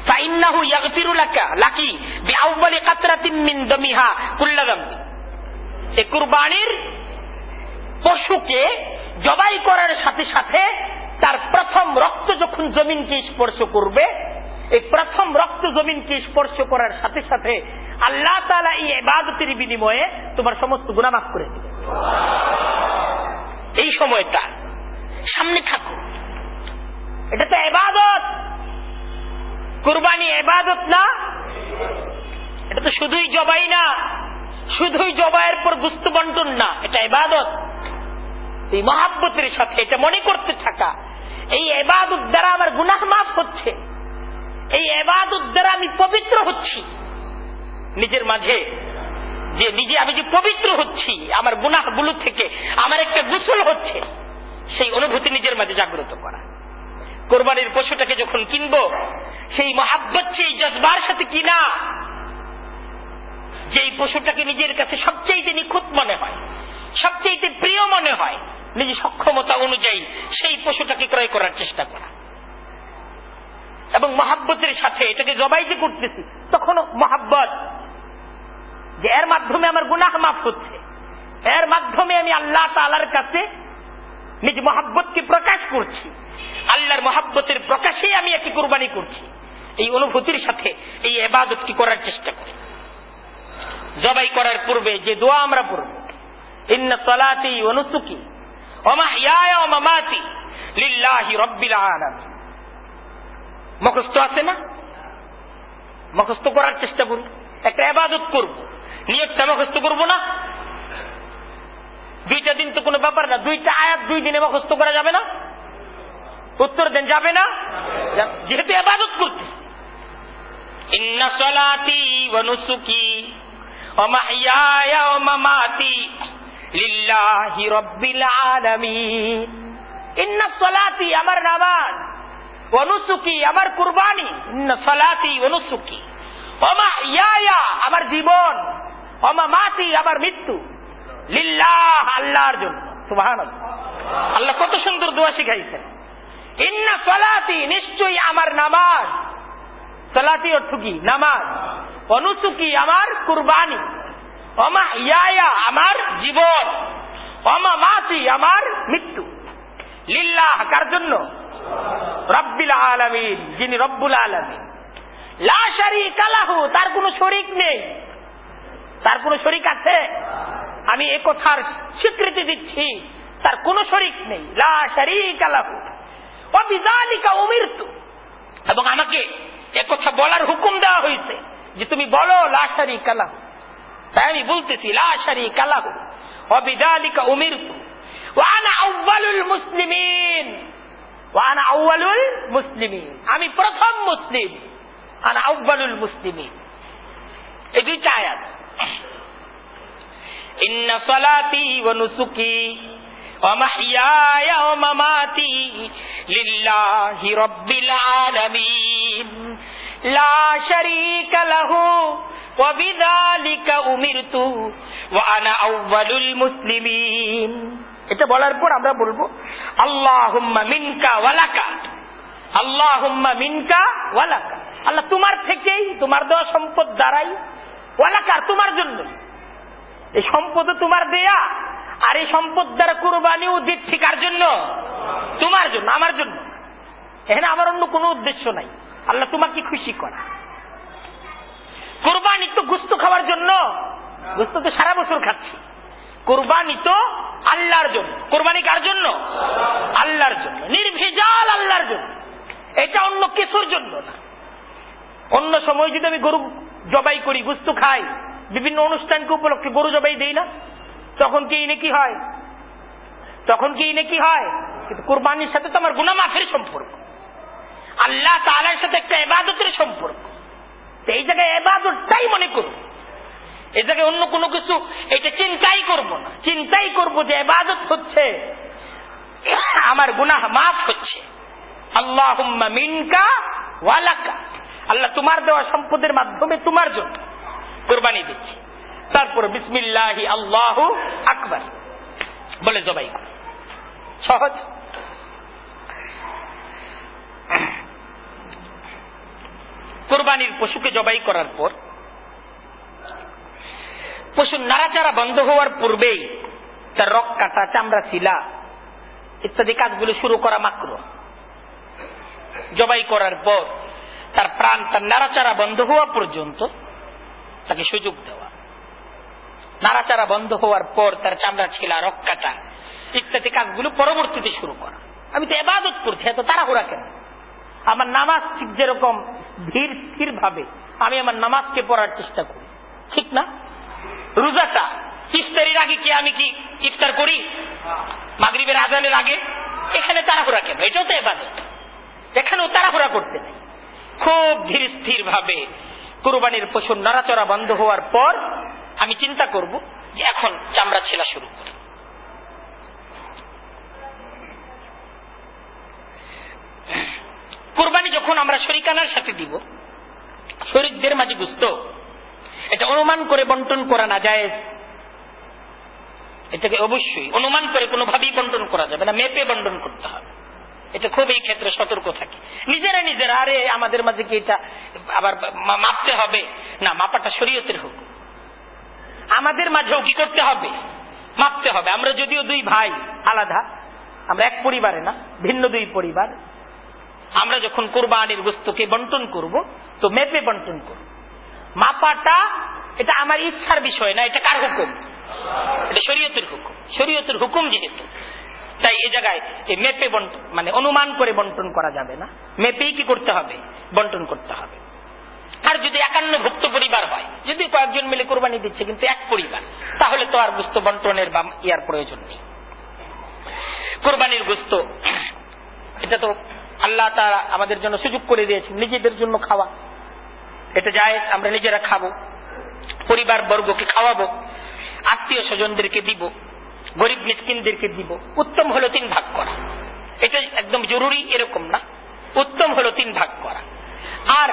Speaker 1: ফাইন্নাহু ইয়াগফিরু লাকি বিআউয়ালি কাতরাতিন মিন দামিহা কুল্লা যামবি। এই কুরবানির পশুকে জবাই করার সাথে সাথে তার প্রথম রক্ত যখন জমিনকে স্পর্শ করবে, এই প্রথম রক্ত জমিনকে স্পর্শ করার সাথে সাথে আল্লাহ তাআলা এই ইবাদতের বিনিময়ে তোমার সমস্ত গুনাহ মাফ করে দিবে। এই সময়টা সামনে থাকো, এটা তো ইবাদত। কুরবানি ইবাদত না? এটা তো শুধুই জবাই না, শুধুই জবাইয়ের পর গোশত বন্টন না, এটা ইবাদত। এই মহাব্বতের সাথে এটা মনে করতে থাকা, এই ইবাদত দ্বারা আমার গুনাহ মাফ হচ্ছে, এই ইবাদত দ্বারা আমি পবিত্র হচ্ছি। নিজের মাঝে যে নিজে আমি যে পবিত্র হচ্ছি, আমার গুনাহগুলো থেকে আমার একটা গোসল হচ্ছে, সেই অনুভূতি নিজের মাঝে জাগ্রত করা। কোরবানির পশুটাকে যখন কিনবো, সেই মহাব্বত, সেই জজবার সাথে কিনা, যেই পশুটাকে নিজের কাছে সবচেয়ে নিখুঁত মনে হয়, সবচেয়ে প্রিয় মনে হয়, নিজের সক্ষমতা অনুযায়ী সেই পশুটাকে ক্রয় করার চেষ্টা করা। এবং মহাব্বতের সাথে এটাকে জবাই যে করতেছি, তখনও মহাব্বত, যে এর মাধ্যমে আমার গুনাহ মাফ হচ্ছে, এর মাধ্যমে আমি আল্লাহ তাআলার কাছে নিজ মহাব্বতকে প্রকাশ করছি, আল্লাহর মহাব্বতের প্রকাশে আমি একটি কুরবানি করছি। এই অনুভূতির সাথে এই ইবাদত কি করার চেষ্টা করি। জবাই করার পূর্বে যে দোয়া আমরা পড়ব, ইন্না সালাতি ওয়া নুসুকি ওয়া মাহইয়ায়া ওয়া মামাতি লিল্লাহি রাব্বিল আলামিন। মুখস্থ আছে না? মুখস্থ করার চেষ্টা করি, একটা ইবাদত করব, নিয়তটা মুখস্থ করব না? 2টা দিন তো কোনো ব্যাপার না, 2টা আয়াত 2 দিনে মুখস্থ করা যাবে না? উত্তর দেন, যাবে না? যেহেতু ইবাদত করতেছি। ইন্না সলাতি ওয়া নুসুকি ওয়া মাহইয়ায়া ওয়া মামাতি লিল্লাহি রাব্বিল আলামিন। ইন্না সলাতি আমার নামাজ, ওয়া নুসুকি আমার কুরবানি, ইন্না সলাতি ওয়া নুসুকি ওয়া মাহইয়ায়া আমার জীবন, ওয়া মামাতি আমার মৃত্যু, লিল্লাহ আল্লাহর জন্য। সুবহানাল্লাহ, আল্লাহ কত সুন্দর দোয়া শিখাইছেন। ইন্না সলাতি নিশ্চয়ই আমার নামাজ, সলাতি অর্থ কি? নামাজ। ওয়া নুসুকি আমার কুরবানি, ওয়া মাহইয়ায়া আমার জীবন, ওয়া মামাতি আমার মৃত্যু, লিল্লাহ কার জন্য? রাব্বিল আলামিন, যিনি রব্বুল আলামিন। লা শারীকা লাহু, তার কোনো শরীক নেই। তার কোনো শরীক আছে? আমি এ কথার স্বীকৃতি দিচ্ছি, তার কোনো শরীক নেই। লা শারীকা লাহু ওয়া বিযালিকা উমিরতু, এবং আমাকে এ কথা বলার হুকুম দেওয়া হয়েছে যে তুমি বলো লা শারীকা লাহু। তাই আমি বলতেছি লা শারীকা লাহু ওয়া বিযালিকা উমিরতু ওয়া আনা আউয়ালুল মুসলিমিন, ওয়া আনা আউয়ালুল মুসলিমিন, আমি প্রথম মুসলিম। আনা আউয়ালুল মুসলিমিন, এই 2টা আয়াত। ইন্না সলাতি ওয়া নুসুকি ওয়া মাহইয়ায়া ওয়া মামাতি লিল্লাহি রাব্বিল আলামিন লা শারীকা লাহু ওয়া বিযালিকা উমিরতু ওয়া আনা আউয়ালুল মুসলিমিন। এটা বলার পর আমরা বলবো আল্লাহুম্মা মিনকা ওয়া লাকা, আল্লাহুম্মা মিনকা ওয়া লাকা, আল্লাহ তোমার থেকেই, তোমার দেওয়া সম্পদ দ্বারাই, ওয়া লাকা তোমার জন্য, এই সম্পদ তোমার দেয়া, আর এই সম্পদ দ্বারা কুরবানিও দিচ্ছি কার জন্য? তোমার জন্য, আমার জন্য। এখানে আমার অন্য কোনো উদ্দেশ্য নাই, আল্লাহ তোমাকে খুশি করা। কুরবানি তো গোশত খাওয়ার জন্য, গোশত তো সারা বছর খাচ্ছি। কুরবানি তো আল্লাহর জন্য। কুরবানি কার জন্য? আল্লাহর জন্য, নির্ভেজাল আল্লাহর জন্য। এটা অন্য কিছুর জন্য না। অন্য সময় যদি আমি গরু জবাই করি, গোশত খাই, বিভিন্ন অনুষ্ঠানকে উপলক্ষে গরু জবাই দেই না, তখন কি নেকি হয়? তখন কি নেকি হয়? কিন্তু কুরবানির সাথে তো আমার গুনাহ মাফের সম্পর্ক, আল্লাহ তাআলার সাথে একটা ইবাদতের সম্পর্ক। তো এই জায়গায় ইবাদতটাই মনে করব, এই জায়গায় অন্য কোনো কিছু এটা চিন্তাই করব না। চিন্তাই করব যে ইবাদত হচ্ছে আমার গুনাহ মাফ হচ্ছে। আল্লাহুম্মা মিনকা ওয়া লাকা, আল্লাহ তোমার দেওয়া সম্পদের মাধ্যমে তোমার জন্য কুরবানি দিচ্ছি। তারপর বিসমিল্লাহি আল্লাহু আকবার বলে জবাই কর। সহজ। কুরবানির পশুকে জবাই করার পর পশুর নাড়াচাড়া বন্ধ হওয়ার পূর্বেই তার রক কাটা, চামড়া ছিলা ইত্যাদি কাজগুলো শুরু করা মাকরুহ। জবাই করার পর তার প্রাণ, তার নাড়াচাড়া বন্ধ হওয়া পর্যন্ত তাকে সুযোগ দেওয়া। নাড়াচাড়া বন্ধ হওয়ার পর তার চামড়া ছিলা, রক কাটা ইত্যাদি কাজগুলো পরবর্তীতে শুরু করা। আমি তো ইবাদত করছি, এত তাড়াহুড়া কেন? আমার নামাজ ঠিক যেরকম ধীর স্থির ভাবে আমি আমার নামাজকে পড়ার চেষ্টা করি, ঠিক না? রোজাটা ইফতারির আগে কি আমি কি ইফতার করি? মাগরিবের আজানের আগে। এখানে তাড়াহুড়া কেন? এটাও তো ইবাদত, এখানেও তাড়াহুড়া করতে নেই। খুব ধীর স্থির ভাবে কুরবানির পশুর নড়াচড়া বন্ধ হওয়ার পর আমি চিন্তা করব যে এখন চামড়া ছেলা শুরু করি। কুরবানি যখন আমরা শরিকানার সাথে দিব, শরীকদের মাঝে গোশত, এটা অনুমান করে বন্টন করা না যায়। এটাকে অবশ্যই অনুমান করে কোনোভাবেই বন্টন করা যাবে না, মেপে বন্টন করতে হবে। এটা খুব এই ক্ষেত্রে সতর্ক থাকে। নিজেরা নিজেরা আরে আমাদের মাঝে কি এটা আবার মাপতে হবে না, মাপাটা শরীয়তের হুকুম। আমাদের মাঝেও কি করতে হবে? মাপতে হবে। আমরা যদিও 2 ভাই আলাদা, আমরা এক পরিবারে না, ভিন্ন 2 পরিবার। আমরা যখন কুরবানির গোশতকে বন্টন করব তো মেপে বন্টন করব। মাপাটা এটা আমার ইচ্ছার বিষয় না, এটা কার হুকুম? এটা শরীয়তের হুকুম। শরীয়তের হুকুম যেহেতু, তাই এই জায়গায় মেপে বন্টন, মানে অনুমান করে বন্টন করা যাবে না, মেপেই কি করতে হবে, বন্টন করতে হবে। আর যদি 51ভুক্ত পরিবার হয়, যদি কয়েকজন মিলে কোরবানি দিচ্ছে কিন্তু এক পরিবার, তাহলে তো আর গোস্ত বন্টনের বা ইয়ার প্রয়োজন নেই। কোরবানির গোস্ত এটা তো আল্লাহ তাআলা আমাদের জন্য সুযোগ করে দিয়েছেন নিজেদের জন্য খাওয়া, এটা জায়েজ, আমরা নিজেরা খাবো, পরিবার বর্গকে খাওয়াবো, আত্মীয় স্বজনদেরকে দিব, গরিব মিসকিনদেরকে দিব। উত্তম হলো 3 ভাগ করা, এটা একদম জরুরি এরকম না, উত্তম হলো 3 ভাগ করা। আর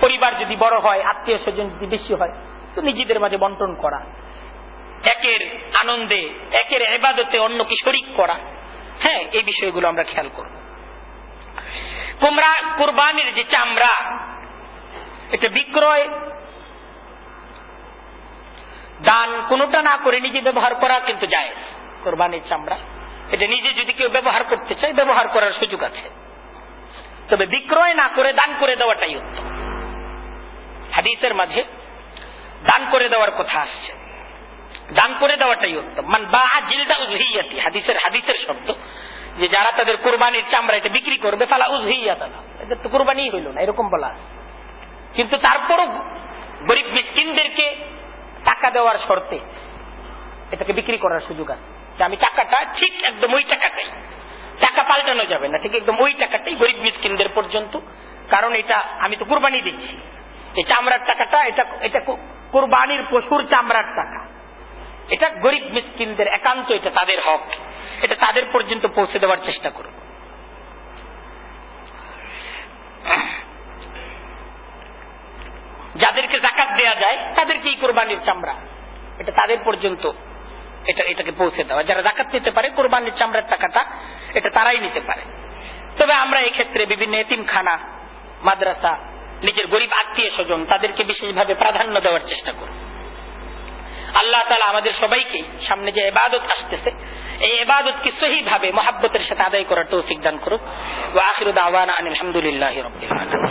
Speaker 1: পরিবার যদি বড় হয়, আত্মীয় স্বজন যদি বেশি হয়, তো নিজেদের মাঝে বন্টন করা, একের আনন্দে একের ইবাদতে অন্যকে শরীক করা, হ্যাঁ, এই বিষয়গুলো আমরা খেয়াল করব। কুরবানির যে চামড়া, এটা বিক্রয় দান কোনটা না করে নিজে ব্যবহার করা কিন্তু জায়েজ। কোরবানির চামড়া এটা নিজে যদি কেউ ব্যবহার করতে চায়, ব্যবহার করার সুযোগ আছে, তবে বিক্রয় না করে দান করে দেওয়াটাই উত্তম। হাদিসের মাঝে দান করে দেওয়ার কথা আসছে, দান করে দেওয়াটাই উত্তম। মান বাআ জিলদা উযহিয়াতি, হাদিসের শব্দ, যে যারা তাদের কুরবানির চামড়া এটা বিক্রি করবে, ফালা উযহিয়াতা, এটা তো কুরবানি হইল না, এরকম বলা আছে। কিন্তু তারপরও গরিব মিসকিনদেরকে টাকা দেওয়ার শর্তে এটাকে বিক্রি করার সুযোগ আছে, যে আমি টাকাটা ঠিক একদম ওই টাকাটাই, টাকা পাল্টানো যাবে না, ঠিক একদম ওই টাকাটাই গরিব মিসকিনদের পর্যন্ত, কারণ এটা আমি তো কুরবানি দিচ্ছি, এই চামড়ার টাকাটা এটা কুরবানির পশুর চামড়ার টাকা, এটা গরিব মিসকিনদের একান্ত, এটা তাদের হক, এটা তাদের পর্যন্ত পৌঁছে দেওয়ার চেষ্টা করব। যাদেরকে যাকাত দেয়া যায় তাদেরকে এই কোরবানির চামড়া এটা তাদের পর্যন্ত এটাকে পৌঁছে দেওয়া। যারা যাকাত নিতে পারে কোরবানির চামড়ার টাকাটা এটা তারাই নিতে পারে। তবে আমরা এই ক্ষেত্রে বিভিন্ন এতিমখানা, মাদ্রাসা, নিজের গরিব আত্মীয় স্বজন তাদেরকে বিশেষভাবে প্রাধান্য দেওয়ার চেষ্টা করব। আল্লাহ তাআলা আমাদের সবাইকে সামনে যে ইবাদত আসতেছে, এই ইবাদতকে সহিভাবে মহব্বতের সাথে আদায় করার তৌফিক দান করুক। ওয়া আখিরু দাওয়ানা আনিল হামদুলিল্লাহি রাব্বিল আলামিন।